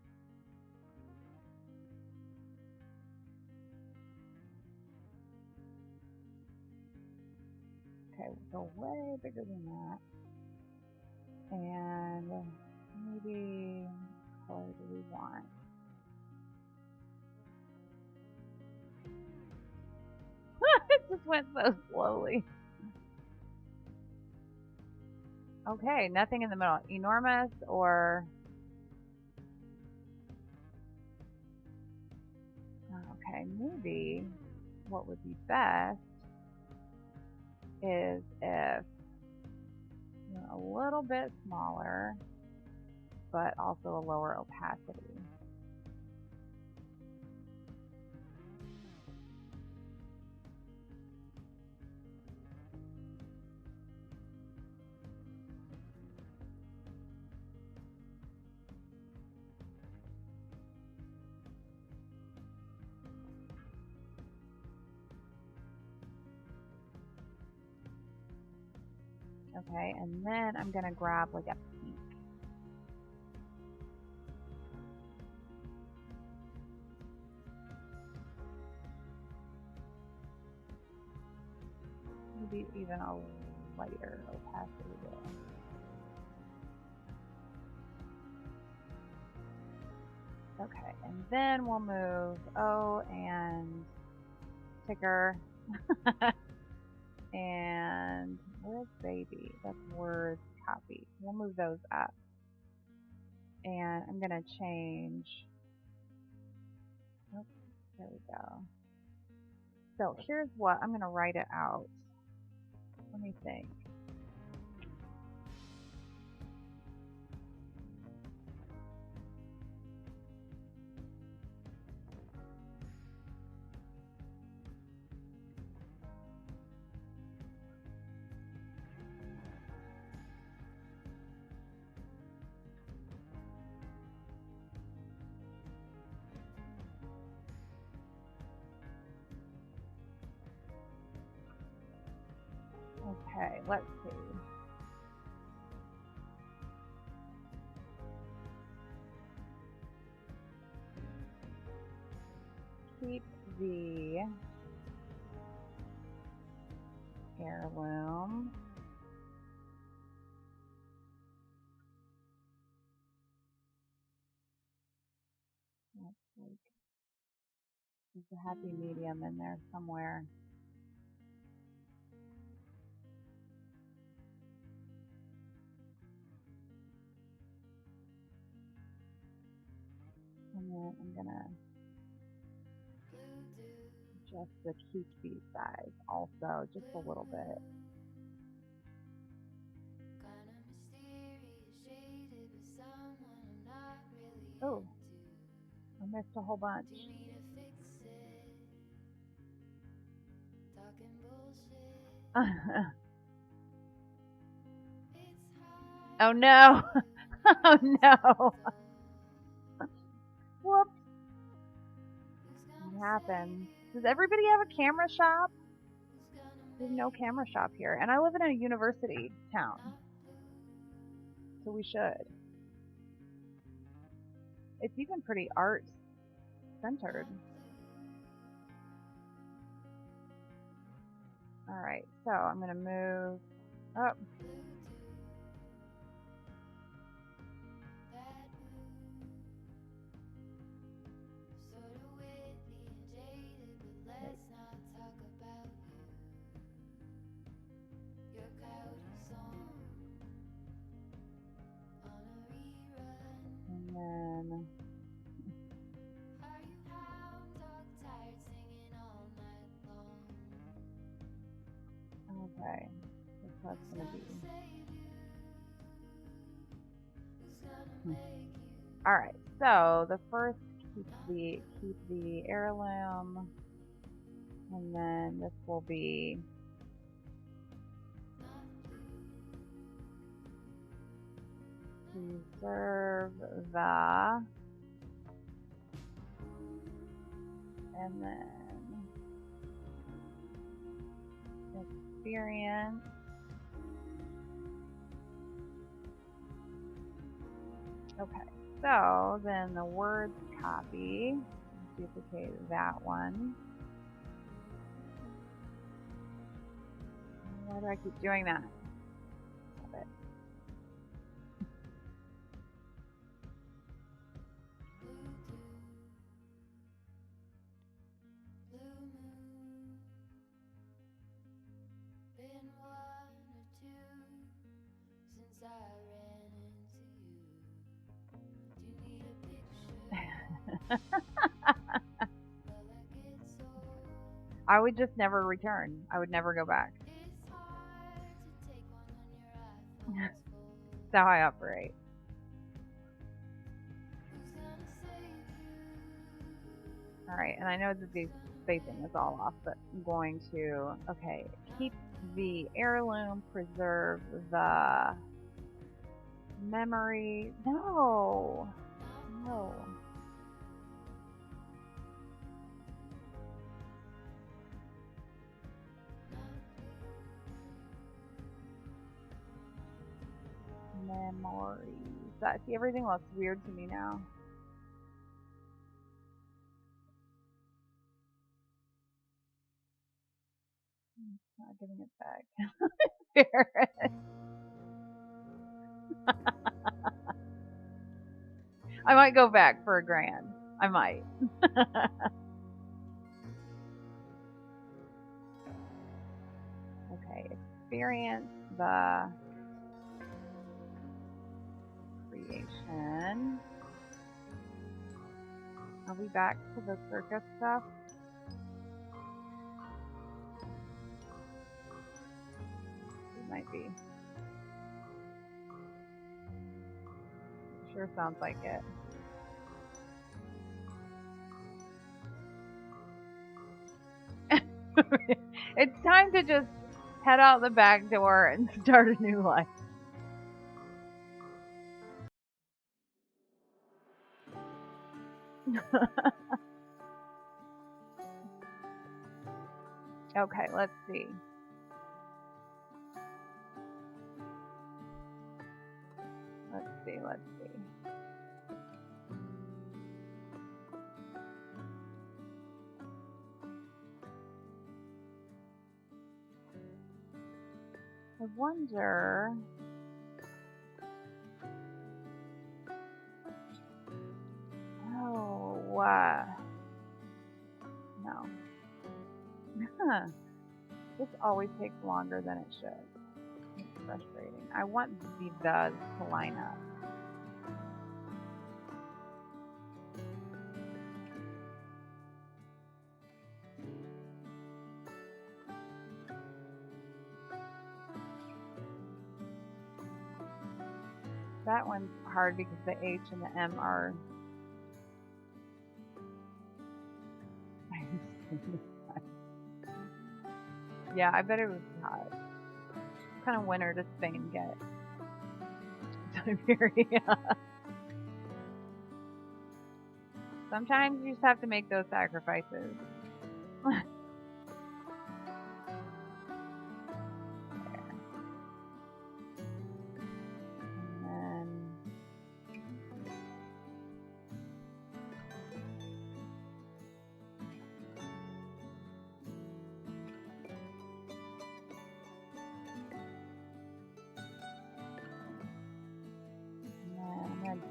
Okay, we'll go way bigger than that. And maybe what color do we want? It just went so slowly. Okay, nothing in the middle. Enormous or... Okay, maybe what would be best is if a little bit smaller, but also a lower opacity. Okay, and then I'm going to grab like a pink. Maybe even a lighter opacity there. Okay, and then we'll move O and ticker. And where's baby? That's words copy. We'll move those up. And I'm going to change. Oops, there we go. So here's what I'm going to write it out. Let me think. Okay, let's see. Keep the heirloom. That's like, there's a happy medium in there somewhere. And then I'm gonna adjust the keep these size also just a little bit. Oh, I missed a whole bunch. Oh no! Oh no! Whoops! What happened? Does everybody have a camera shop? There's no camera shop here, and I live in a university town, so we should. It's even pretty art centered. Alright, so I'm gonna move up. And then okay, that's what it's gonna be. Alright, so the first keep the heirloom, and then this will be preserve the, and then experience. Okay, so then the words copy, duplicate that one. Why do I keep doing that? Stop it. I would just never return. I would never go back. That's how I operate. Alright, and I know that the spacing is all off, but I'm going to, okay, keep the heirloom, preserve the memory. No! No. Memories. See, everything looks weird to me now. Not giving it back. I might go back for $1,000. I might. Okay, experience the creation. Are we back to the circus stuff? We might be. Sure sounds like it. It's time to just head out the back door and start a new life. Okay, let's see. see. I wonder. Oh, no. This always takes longer than it should. It's frustrating. I want the does to line up. That one's hard because the H and the M are. Yeah, I bet it was hot. What kind of winter does Spain get? Siberia. Sometimes you just have to make those sacrifices.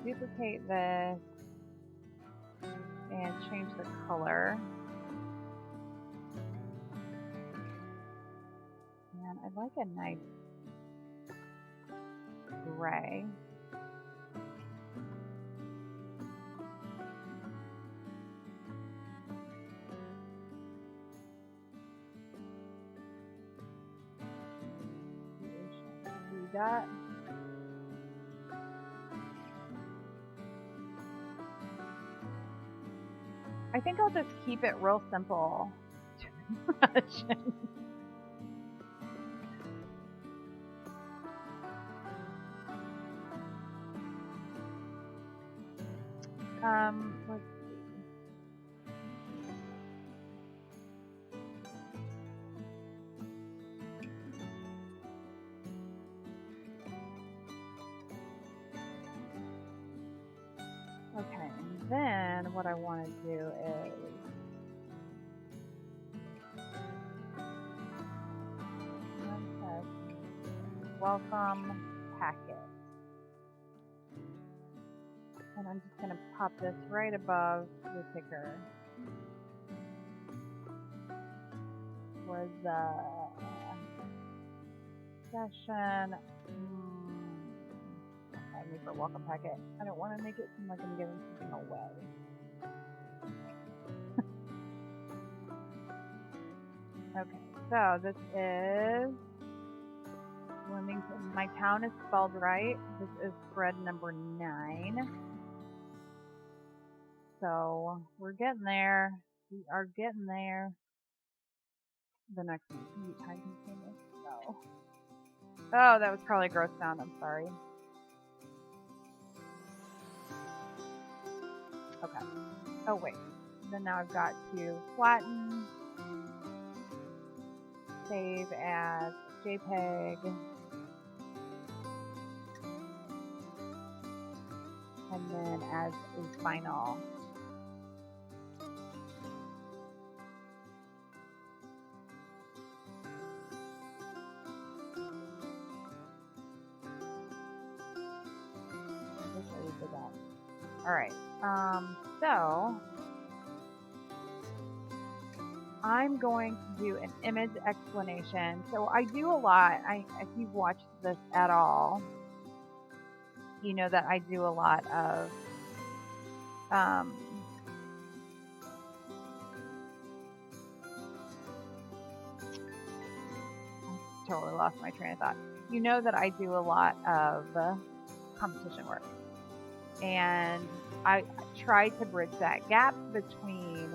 Duplicate this and change the color. And I'd like a nice gray. Do that. I think I'll just keep it real simple. Let's see. Okay, and then what I want to do is welcome packet. And I'm just going to pop this right above the ticker. Was the session. I need for welcome packet. I don't want to make it seem like I'm giving something away. Okay, so this is Wilmington. My town is spelled right. This is spread number 9. So we're getting there. We are getting there. The next one can be time consuming. So. Oh, that was probably a gross sound. I'm sorry. Okay. Oh, wait. Then now I've got to flatten, save as JPEG, and then as a final. All right. So I'm going to do an image explanation. So I do a lot. If you've watched this at all, you know that I do a lot of I totally lost my train of thought. You know that I do a lot of competition work. And I try to bridge that gap between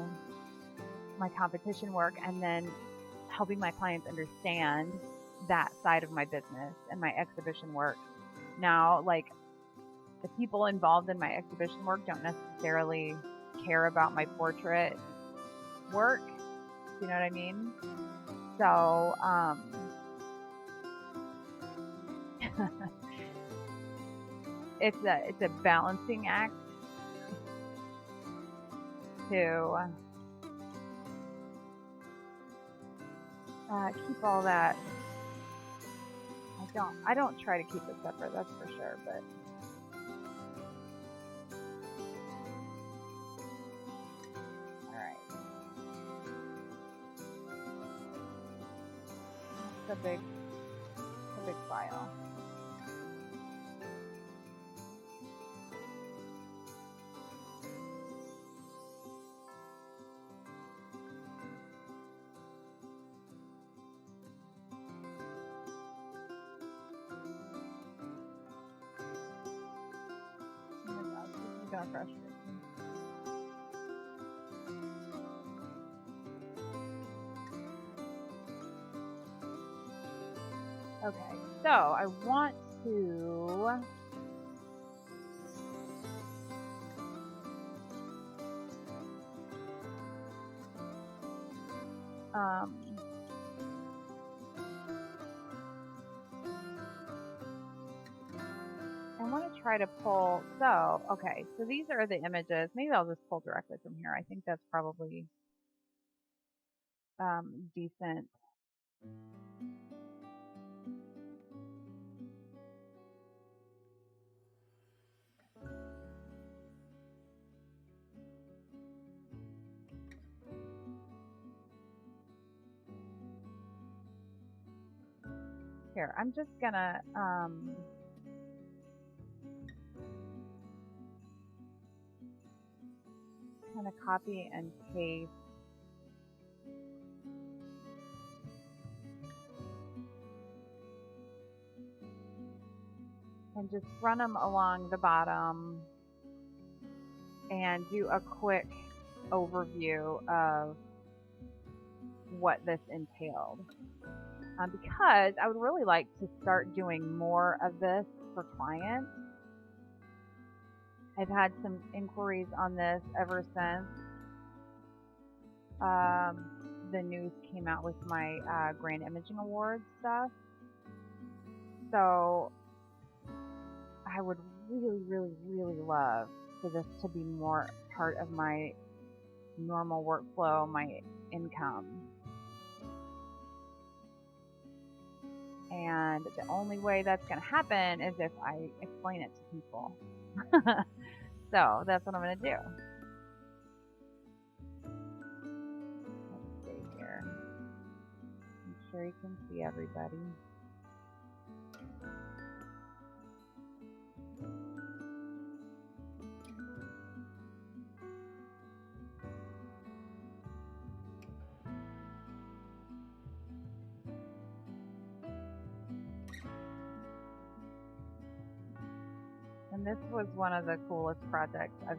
my competition work and then helping my clients understand that side of my business and my exhibition work. Now, like, the people involved in my exhibition work don't necessarily care about my portrait work. You know what I mean? So, it's a balancing act to keep all that. I don't try to keep it separate, that's for sure, but all right. It's a big file. Oh my gosh, this is gonna frustrate me. Okay, so I want to I want to try to pull, so, okay, so these are the images. Maybe I'll just pull directly from here. I think that's probably decent. Here, I'm just gonna, kind of copy and paste and just run them along the bottom and do a quick overview of what this entailed. Because I would really like to start doing more of this for clients. I've had some inquiries on this ever since the news came out with my Grand Imaging Awards stuff. So I would really, really, really love for this to be more part of my normal workflow, my income. And the only way that's going to happen is if I explain it to people. So that's what I'm going to do. Let's see here. I'm sure you can see everybody. And this was one of the coolest projects I've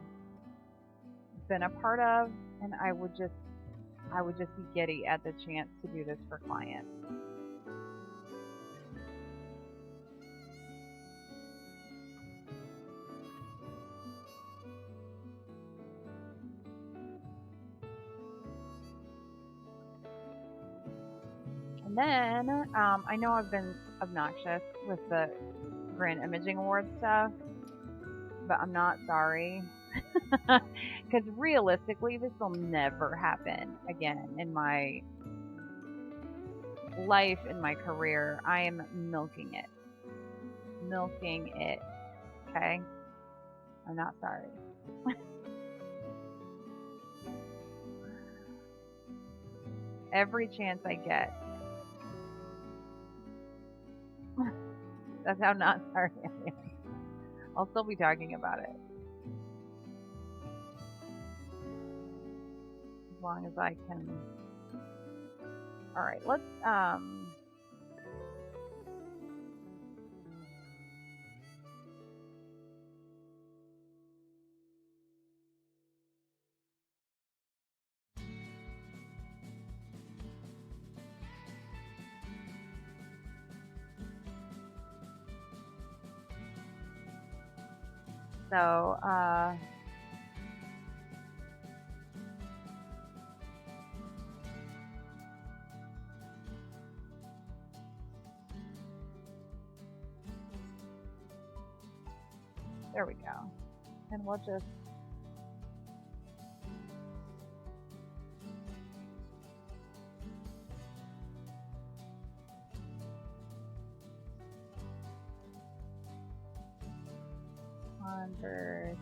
been a part of, and I would just be giddy at the chance to do this for clients. And then I know I've been obnoxious with the Grand Imaging Award stuff, but I'm not sorry. Because realistically, this will never happen again in my life, in my career. I am milking it. Milking it. Okay? I'm not sorry. Every chance I get. That's how not sorry I am. I'll still be talking about it. As long as I can. Alright, let's so There we go. And we'll just conversation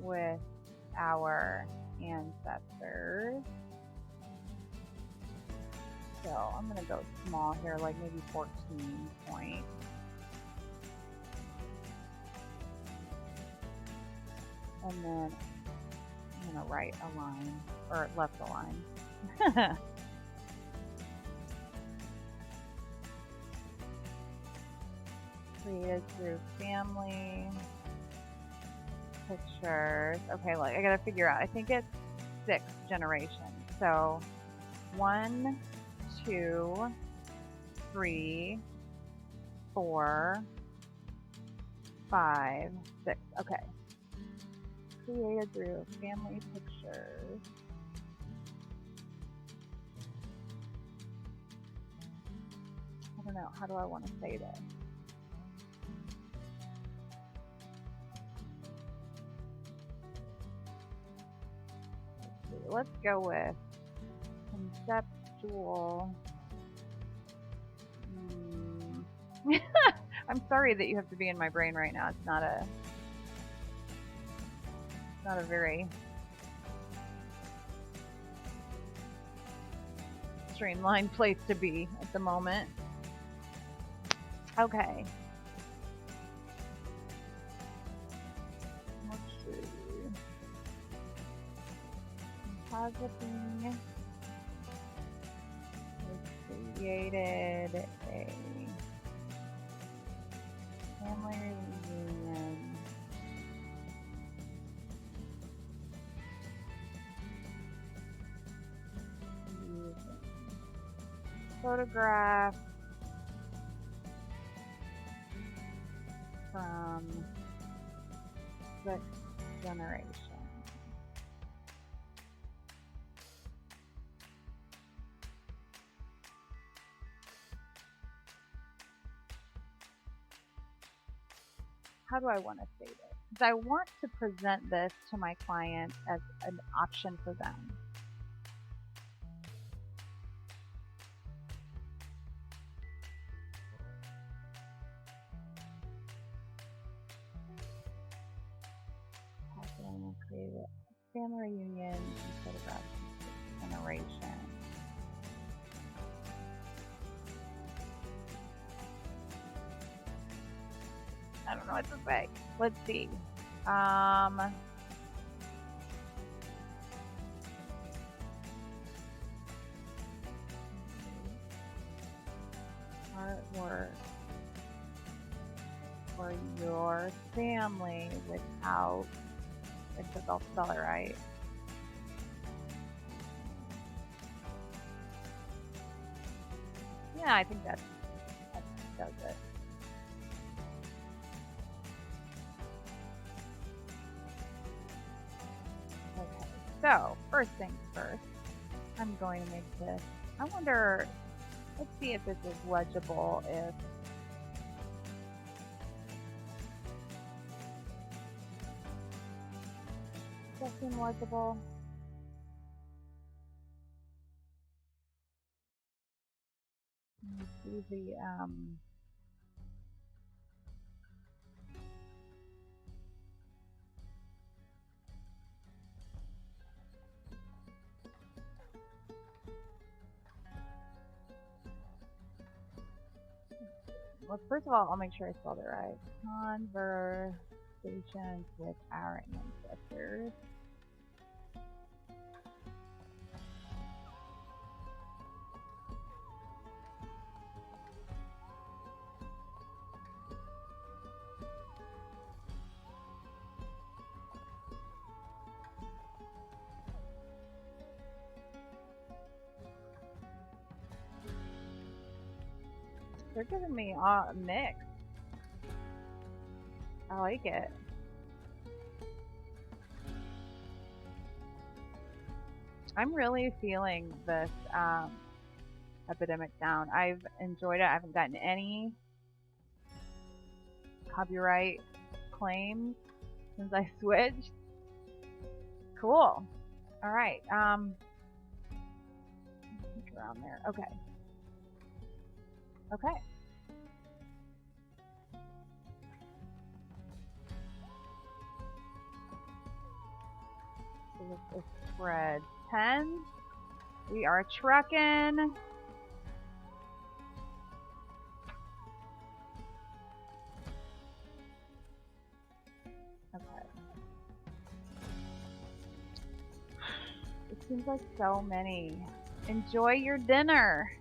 with our ancestors. So I'm going to go small here, like maybe 14 points. And then I'm going to right a line, or left a line. Created through family pictures. Okay, look, I gotta figure out. I think it's 6 generations. So 1, 2, 3, 4, 5, 6. Okay. Created through family pictures. I don't know. How do I want to say this? Let's go with conceptual. I'm sorry that you have to be in my brain right now. It's not a very streamlined place to be at the moment. Okay. Let's see. Compositing. We created a family reunion. Photograph from 6th generation. How do I want to say this? Because I want to present this to my client as an option for them. Create a family reunion and photograph generation. I don't know what to say. Let's see. Artwork for your family without. I think I'll spell it right. Yeah, I think that does it. Okay, so first things first, I'm going to make this. I wonder, let's see if this is legible. If that seem legible? Let me see the well, first of all, I'll make sure I spelled it right. Conversations with our ancestors. They're giving me a mix. I like it. I'm really feeling this epidemic down. I've enjoyed it. I haven't gotten any copyright claims since I switched. Cool. All right. Around there. Okay. Okay. So this is spread 10. We are trucking. Okay. It seems like so many. Enjoy your dinner.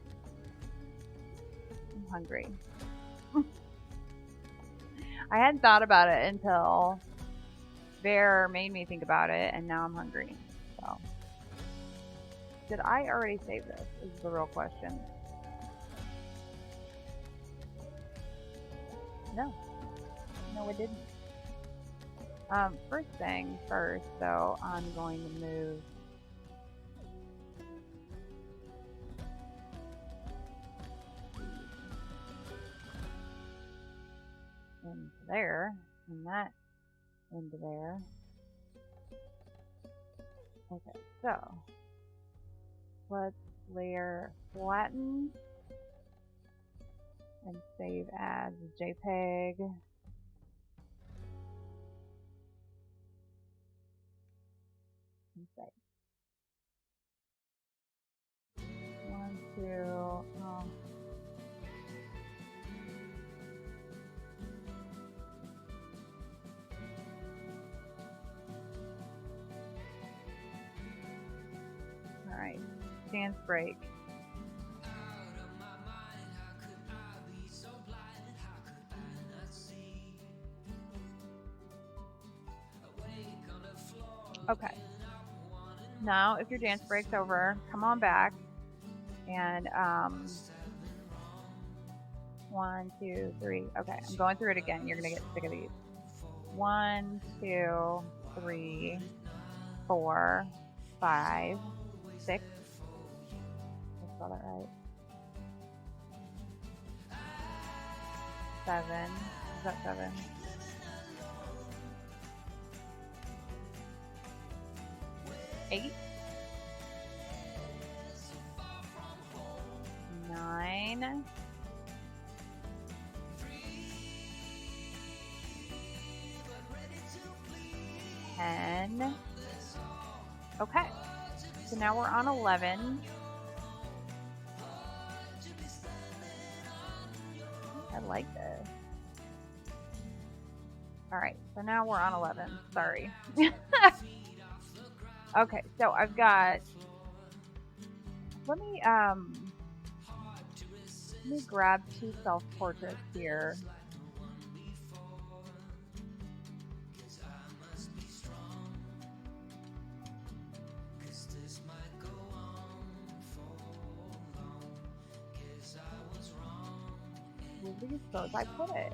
I'm hungry. I hadn't thought about it until Bear made me think about it, and now I'm hungry. So, did I already save this? Is the real question. No. No, I didn't. First thing first, though, I'm going to move into there, and that into there. Okay, so let's layer flatten and save as a JPEG. And save. 1, 2, oh. Alright, dance break. Okay. Now, if your dance break's over, come on back and 1, 2, 3. Okay, I'm going through it again. You're gonna get sick of these. 1, 2, 3, 4, 5, 6. I spelled that right. 7. Is that 7? 8. 9. 10. Okay. So now we're on 11. I like this. Alright, so now we're on 11. Sorry. Okay, so I've got, let me grab 2 self-portraits here. Where do suppose I put it?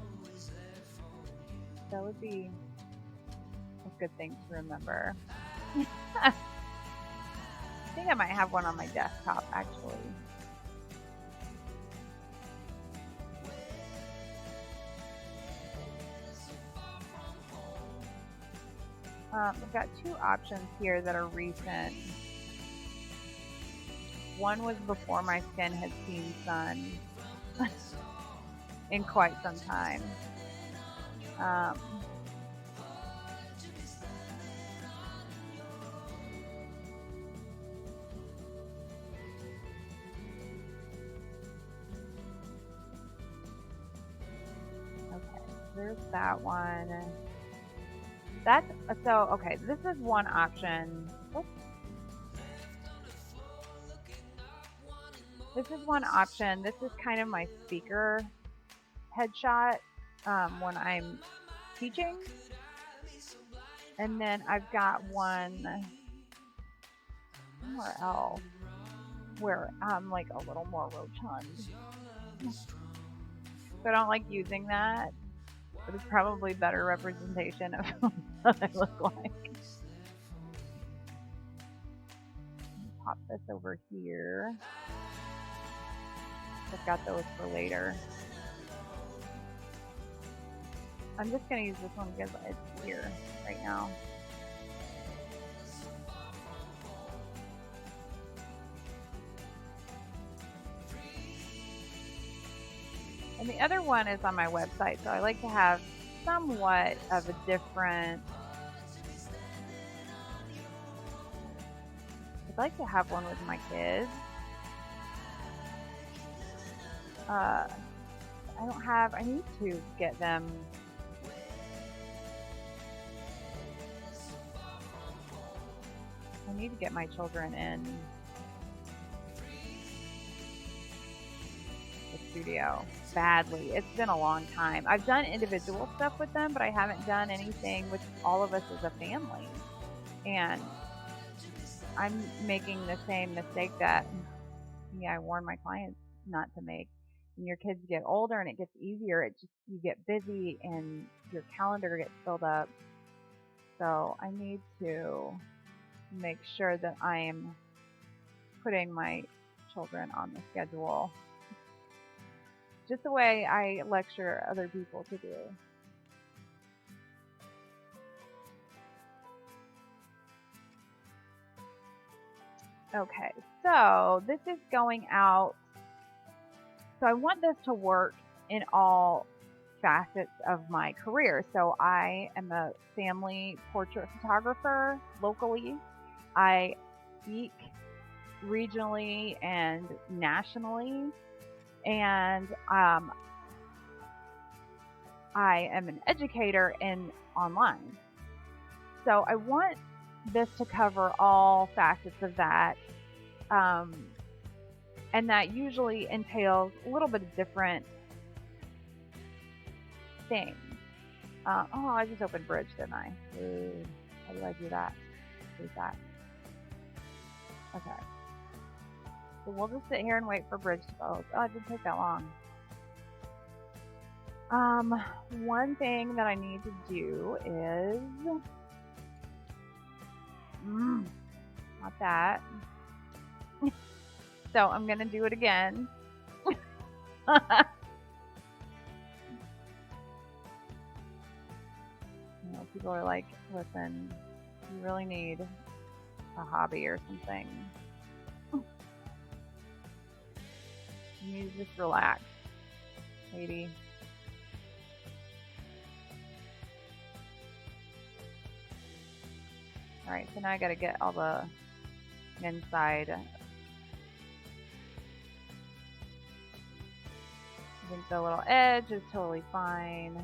That would be a good thing to remember. I think I might have one on my desktop, actually. I've got 2 options here that are recent. One was before my skin had seen sun in quite some time. There's that one. That's so okay. This is one option. Oops. This is one option. This is kind of my speaker headshot when I'm teaching. And then I've got one somewhere else where I'm like a little more rotund. So I don't like using that. But it's probably better representation of what I look like. Pop this over here. I've got those for later. I'm just going to use this one because it's here right now. And the other one is on my website, so I like to have somewhat of a different... I'd like to have one with my kids. I need to get them... I need to get my children in the studio badly. It's been a long time. I've done individual stuff with them, but I haven't done anything with all of us as a family. And I'm making the same mistake that I warn my clients not to make. When your kids get older and it gets easier, you get busy and your calendar gets filled up. So I need to make sure that I am putting my children on the schedule, just the way I lecture other people to do. Okay, so this is going out. So I want this to work in all facets of my career. So I am a family portrait photographer locally. I speak regionally and nationally, and I am an educator in online. So I want this to cover all facets of that, and that usually entails a little bit of different things. Oh, I just opened Bridge, didn't I? Ooh, how do I do that? Who's that? Okay. So we'll just sit here and wait for Bridge to close. Oh, it didn't take that long. One thing that I need to do is... not that. So I'm going to do it again. You know, people are like, listen, you really need a hobby or something. You need to just relax, lady. Alright, so now I gotta get all the inside. I think the little edge is totally fine.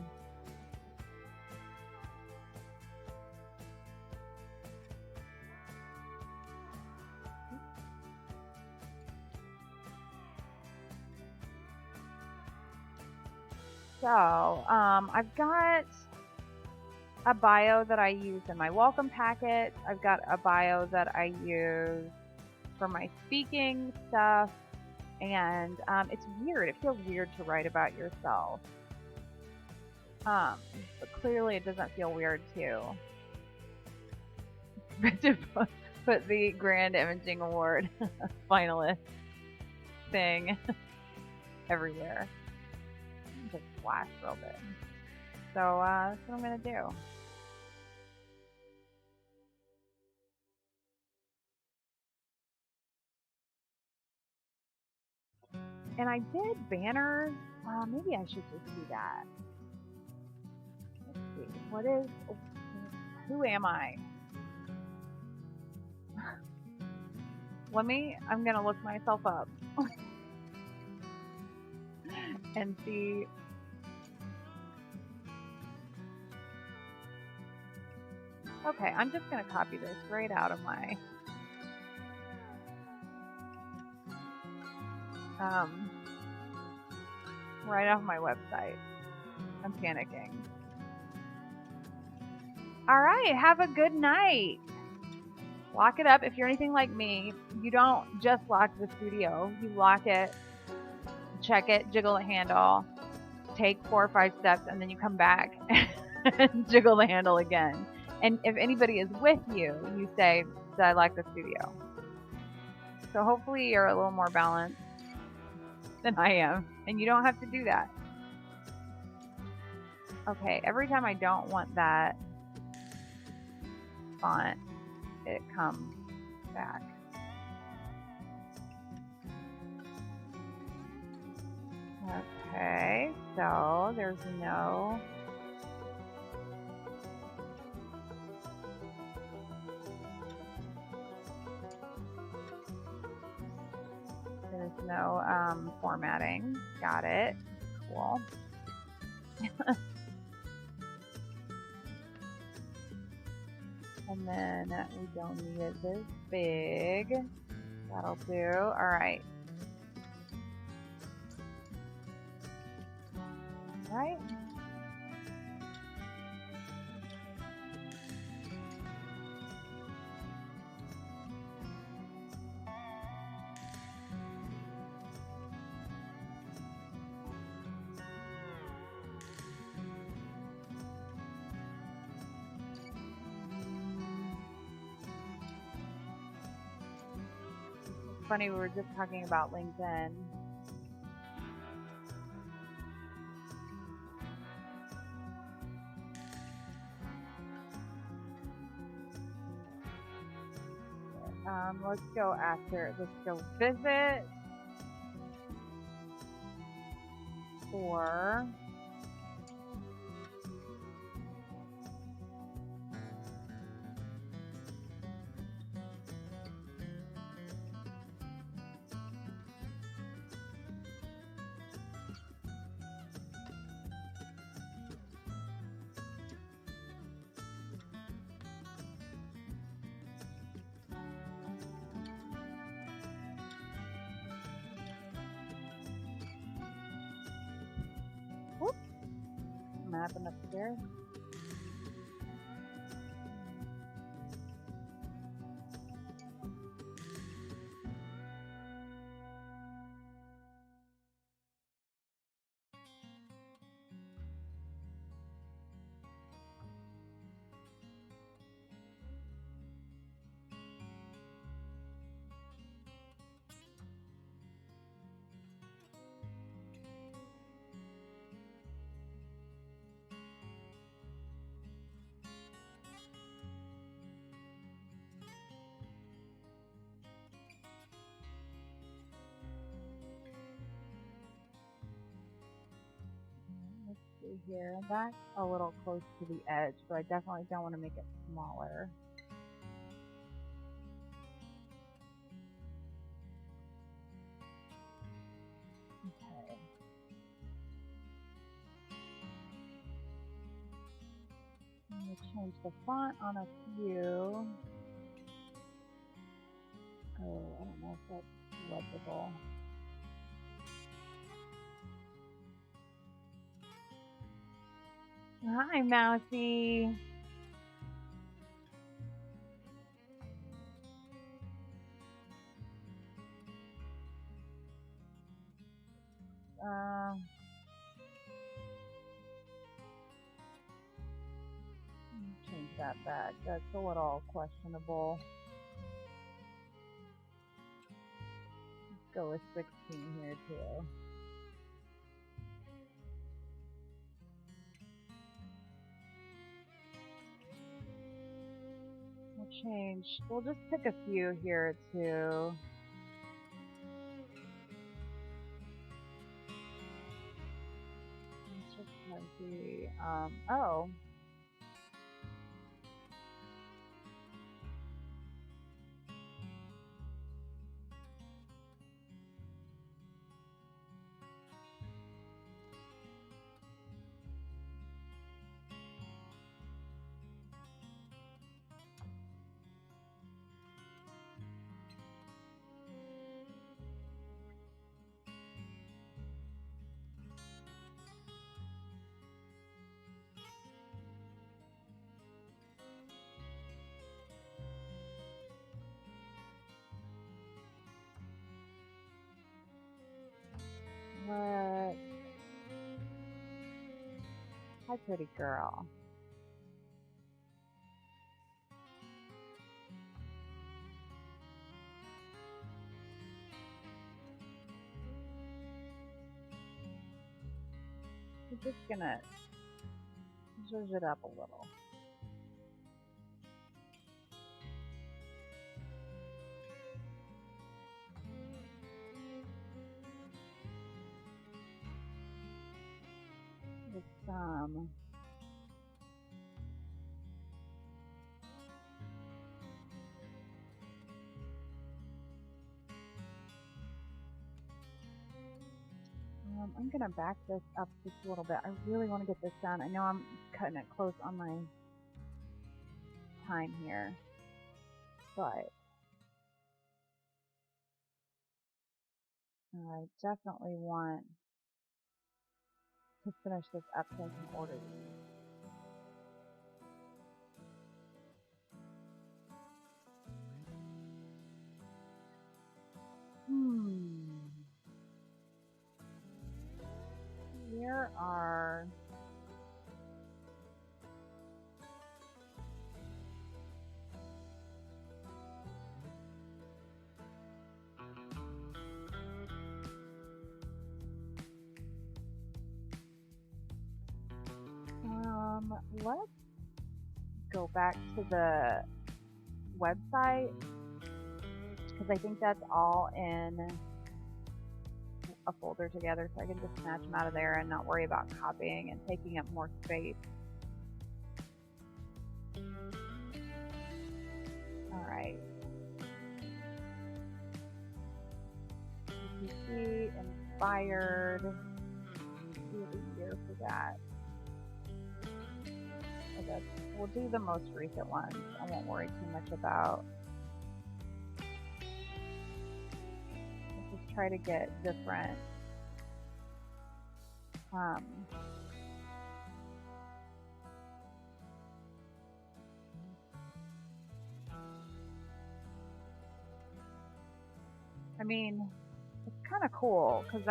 So, I've got a bio that I use in my welcome packet. I've got a bio that I use for my speaking stuff. And it's weird. It feels weird to write about yourself. But clearly it doesn't feel weird to put the Grand Imaging Award finalist thing everywhere. Just flash real bit. So that's what I'm going to do. And I did banners. Maybe I should just do that. Let's see. Who am I? I'm going to look myself up and see. Okay, I'm just going to copy this right out of my right off my website. I'm panicking. All right, have a good night. Lock it up. If you're anything like me, you don't just lock the studio. You lock it, check it, jiggle the handle, take 4 or 5 steps, and then you come back and jiggle the handle again. And if anybody is with you, you say, "Did I lock the studio?" So hopefully you're a little more balanced than I am, and you don't have to do that. Okay, every time I don't want that font, it comes back. Okay, so there's no formatting. Got it. Cool. And then we don't need it this big. That'll do. Alright. Right? It's funny, we were just talking about LinkedIn. Let's go after. Let's go visit for mapping upstairs. Here, that's a little close to the edge, but I definitely don't want to make it smaller. Okay. I'm going to change the font on a few. Oh, I don't know if that's legible. Hi, Mousy. Change that back. That's a little questionable. Let's go with 16 here too. We'll change. We'll just pick a few here too. Let's just have the oh. What? Hi, pretty girl. We're just gonna zhuzh it up a little. With some I'm gonna back this up just a little bit. I really want to get this done. I know I'm cutting it close on my time here, but I definitely want to finish this up so I can order these. Here are let's go back to the website because I think that's all in a folder together, so I can just snatch them out of there and not worry about copying and taking up more space. Alright. CPC, inspired. Do the year for that. Okay. We'll do the most recent ones. I won't worry too much about. Let's just try to get different. I mean, it's kind of cool because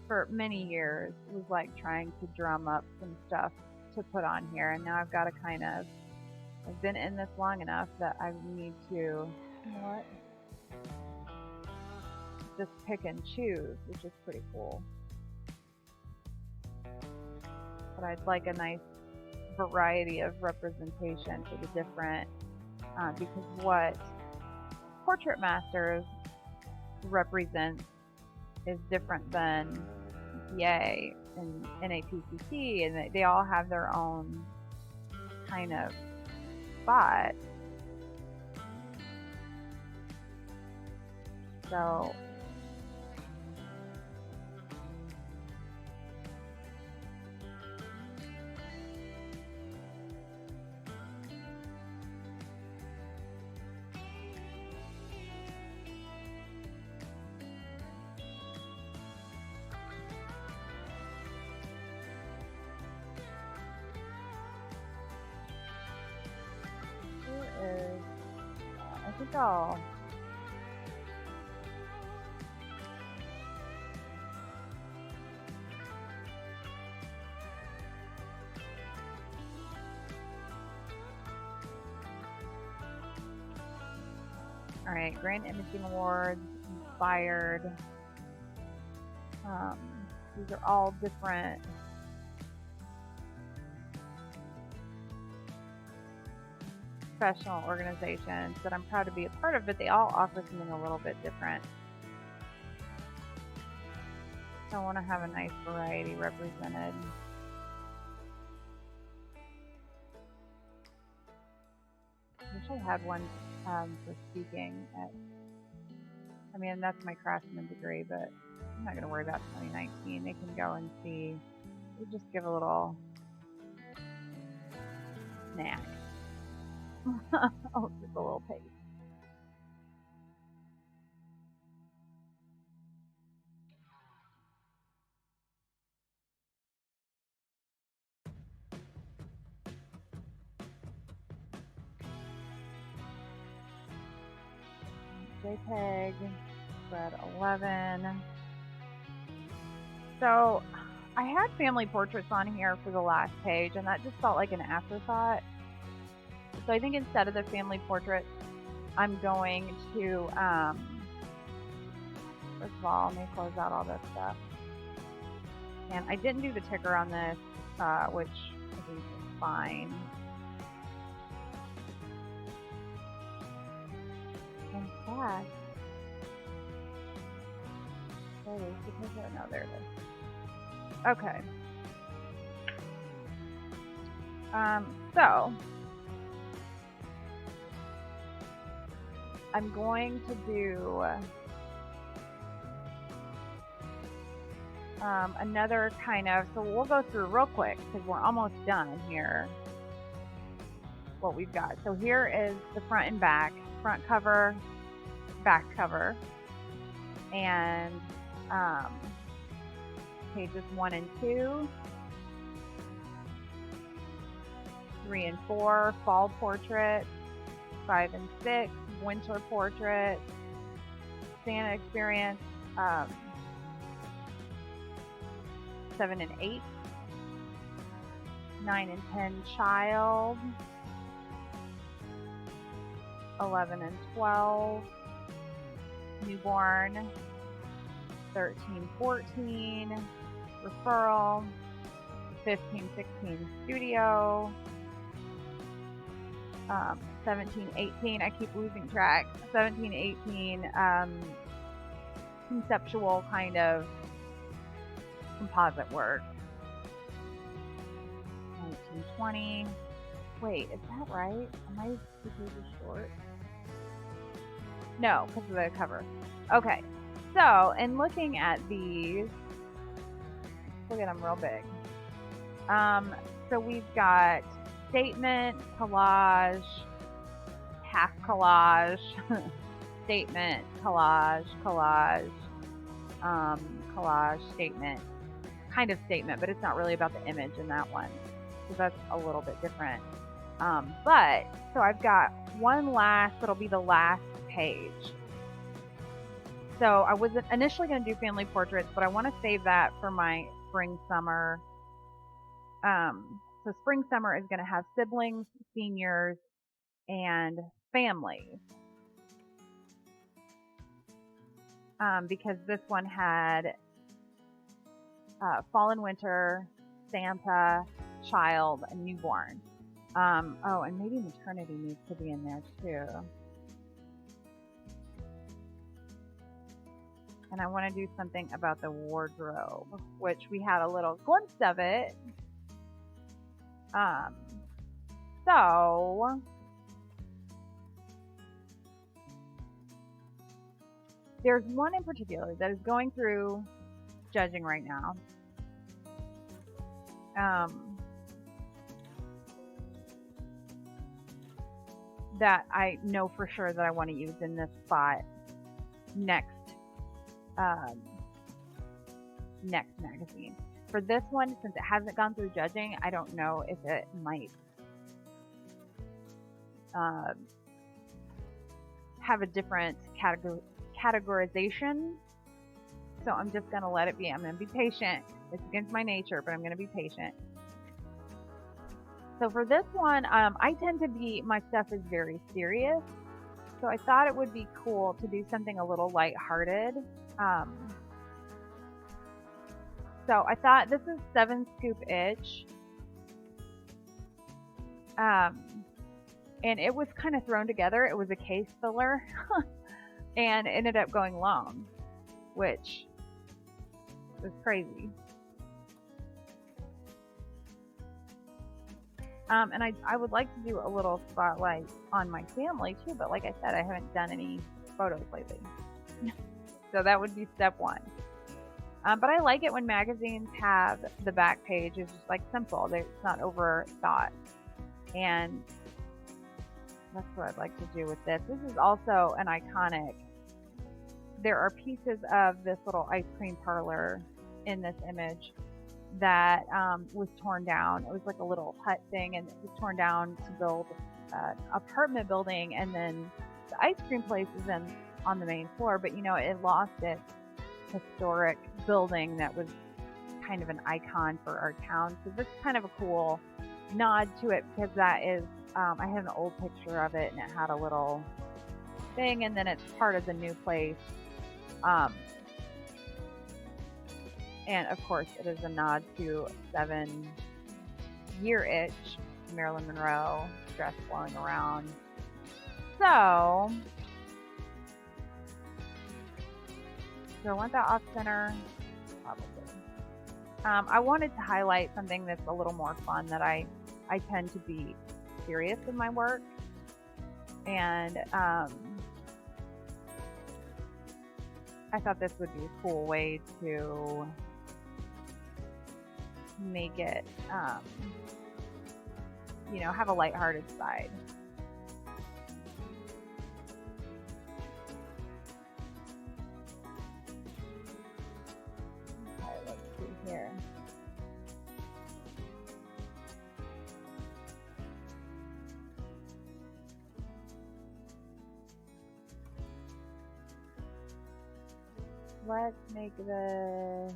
for many years, was like trying to drum up some stuff to put on here, and now I've got to I've been in this long enough that I need to, you know what, just pick and choose, which is pretty cool. But I'd like a nice variety of representation for the different, because what Portrait Masters represents is different than PA and NAPCC, and they all have their own kind of spot. So I think I'll Alright, Grand Imaging Awards, Inspired. These are all different professional organizations that I'm proud to be a part of, but they all offer something a little bit different. So I want to have a nice variety represented. I wish I had one for speaking at, I mean, that's my craftsman degree, but I'm not going to worry about 2019. They can go and see. We'll just give a little snack. Oh, just a little taste. JPEG, spread 11. So I had family portraits on here for the last page, and that just felt like an afterthought. So I think instead of the family portraits, I'm going to, first of all, let me close out all this stuff. And I didn't do the ticker on this, which I think fine. In fact, there it is. Because no, there it is. Okay. So I'm going to do another kind of, so we'll go through real quick because we're almost done here. What we've got. So here is the front and back, front cover, back cover, and pages 1 and 2, 3 and 4, fall portrait, 5 and 6, winter portrait, Santa experience, 7 and 8, 9 and 10, child, 11 and 12, newborn, 13, 14, referral, 15, 16, studio, 17, 18, I keep losing track, 17, 18, conceptual kind of composite work, 19, 20, wait, is that right? Am I 2 pages short? No, because of the cover. Okay, so in looking at these, look at them real big. So we've got statement, collage, half collage, statement, collage, collage, collage, statement, kind of statement, but it's not really about the image in that one. So that's a little bit different. But, so I've got one last, that'll be the last page. So I was initially going to do family portraits, but I want to save that for my spring, summer. So spring, summer is going to have siblings, seniors, and families. Because this one had fall and winter, Santa, child, and newborn. Oh, and maybe maternity needs to be in there too. And I want to do something about the wardrobe, which we had a little glimpse of it. So there's one in particular that is going through judging right now. That I know for sure that I want to use in this spot next magazine. For this one, since it hasn't gone through judging, I don't know if it might have a different categorization. So I'm just going to let it be. I'm going to be patient. It's against my nature, but I'm going to be patient. So for this one, I tend to be, my stuff is very serious. So I thought it would be cool to do something a little lighthearted. So I thought this is 7 Scoop Itch. And it was kind of thrown together. It was a case filler and it ended up going long, which was crazy. And I would like to do a little spotlight on my family too, but like I said, I haven't done any photos lately. So that would be step 1. But I like it when magazines have the back page is just like simple. It's not overthought. And that's what I'd like to do with this. This is also an iconic. There are pieces of this little ice cream parlor in this image that was torn down. It was like a little hut thing, and it was torn down to build an apartment building, and then the ice cream place is on the main floor, but you know, it lost its historic building that was kind of an icon for our town. So this is kind of a cool nod to it, because that is, I had an old picture of it and it had a little thing, and then it's part of the new place. And of course it is a nod to 7-year itch. Marilyn Monroe dress flowing around. So, do I want that off center? Probably. I wanted to highlight something that's a little more fun, that I tend to be serious in my work. And I thought this would be a cool way to make it, you know, have a lighthearted side. Okay, let's see here. Let's make the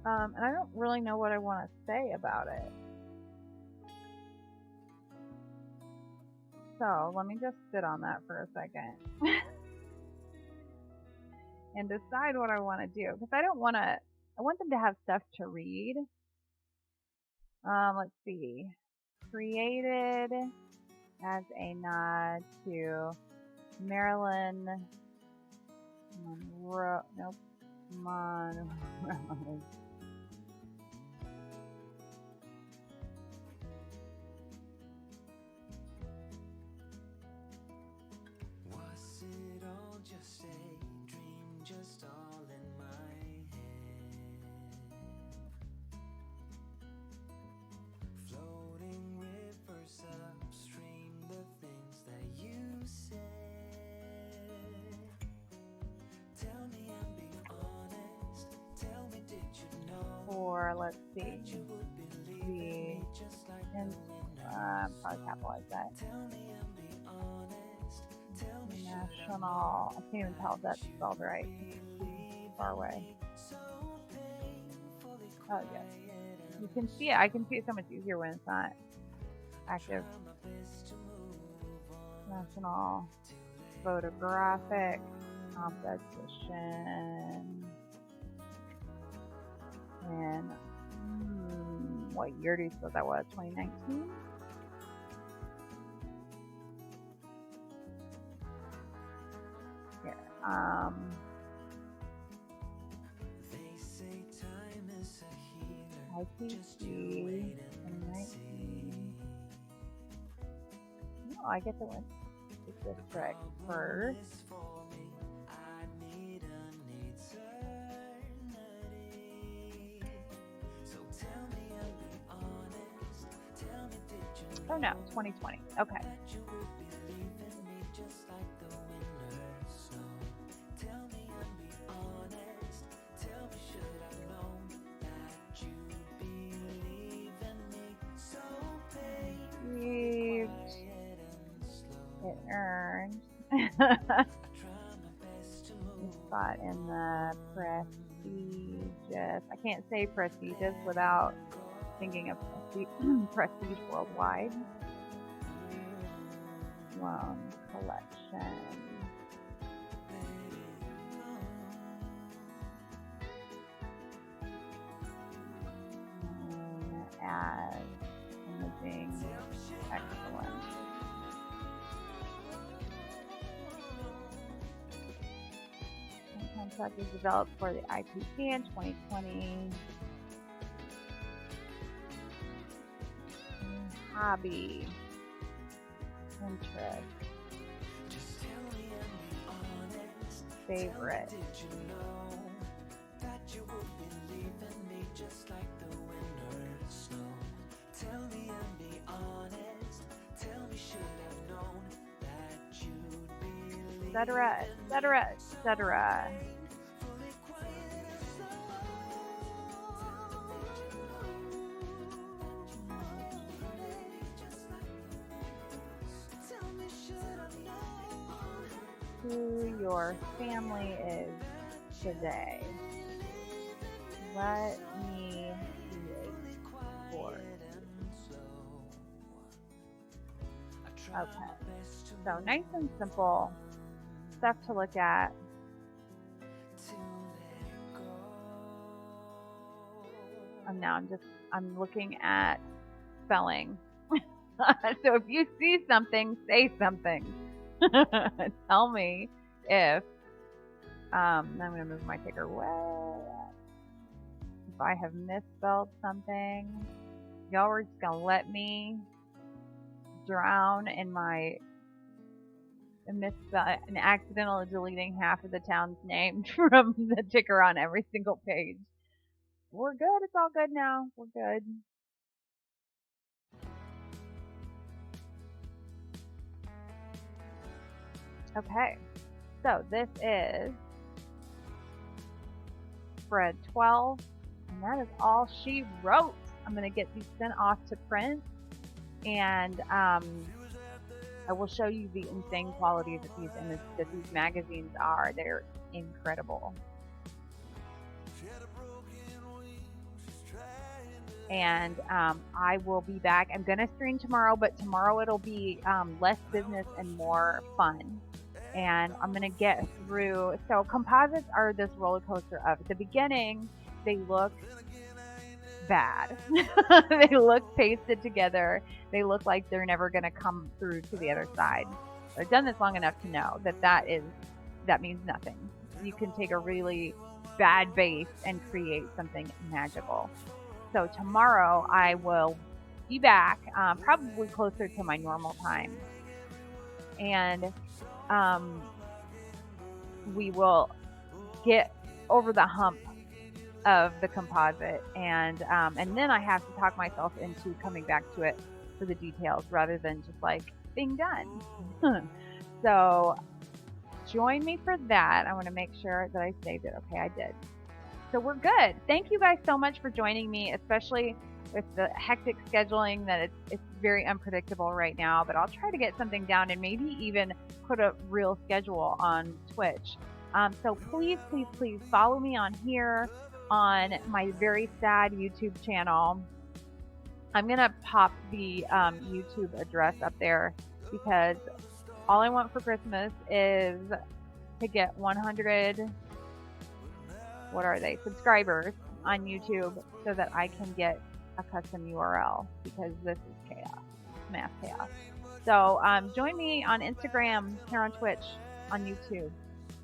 and I don't really know what I want to say about it. So let me just sit on that for a second and decide what I want to do, because I don't want to. I want them to have stuff to read. Let's see. Created as a nod to Marilyn Monroe. Nope. Monroe. Or let's see, probably capitalize that. National, I can't even tell if that's spelled right. It's far away. Oh yes, you can see it. I can see it so much easier when it's not active. National Photographic Competition. And what year do you suppose that was? 2019? Here. IPC 2019. No, I guess I went to district first. Oh no, 2020. Okay. It earned a spot in the prestigious. I can't say prestigious without thinking of prestige worldwide. Loan collection. As imaging excellence. Contract was developed for the IPC in 2020. Hobby. Interest. Favorite. Etc., etc., etc. Who your family is today. Let me board. Okay, so nice and simple stuff to look at. And now I'm looking at spelling. So if you see something, say something. Tell me if I'm going to move my ticker way. If I have misspelled something, y'all were just going to let me drown in my misspell and accidentally deleting half of the town's name from the ticker on every single page. We're good. It's all good now. We're good. Okay. So this is spread 12. And that is all she wrote. I'm going to get these sent off to print. And I will show you the insane quality that these magazines are. They're incredible. And I will be back. I'm going to stream tomorrow, but tomorrow it'll be less business and more fun. And I'm going to get through. So composites are this roller coaster of, at the beginning, they look bad. They look pasted together. They look like they're never going to come through to the other side. I've done this long enough to know that means nothing. You can take a really bad base and create something magical. So tomorrow I will be back, probably closer to my normal time. And we will get over the hump of the composite, and then I have to talk myself into coming back to it for the details rather than just like being done. So join me for that. I want to make sure that I saved it. Okay, I did. So we're good. Thank you guys so much for joining me, especially with the hectic scheduling that it's very unpredictable right now, but I'll try to get something down and maybe even put a real schedule on Twitch. So please, please, please follow me on here on my very sad YouTube channel. I'm going to pop the YouTube address up there because all I want for Christmas is to get 100, what are they, subscribers on YouTube so that I can get a custom URL, because this is chaos, mass chaos. So join me on Instagram, here on Twitch, on YouTube,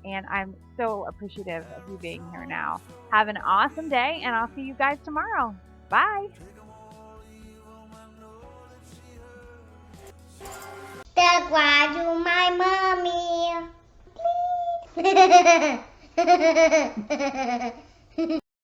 and I'm so appreciative of you being here now. Have an awesome day, and I'll see you guys tomorrow. Bye. That's why you my mommy. Please.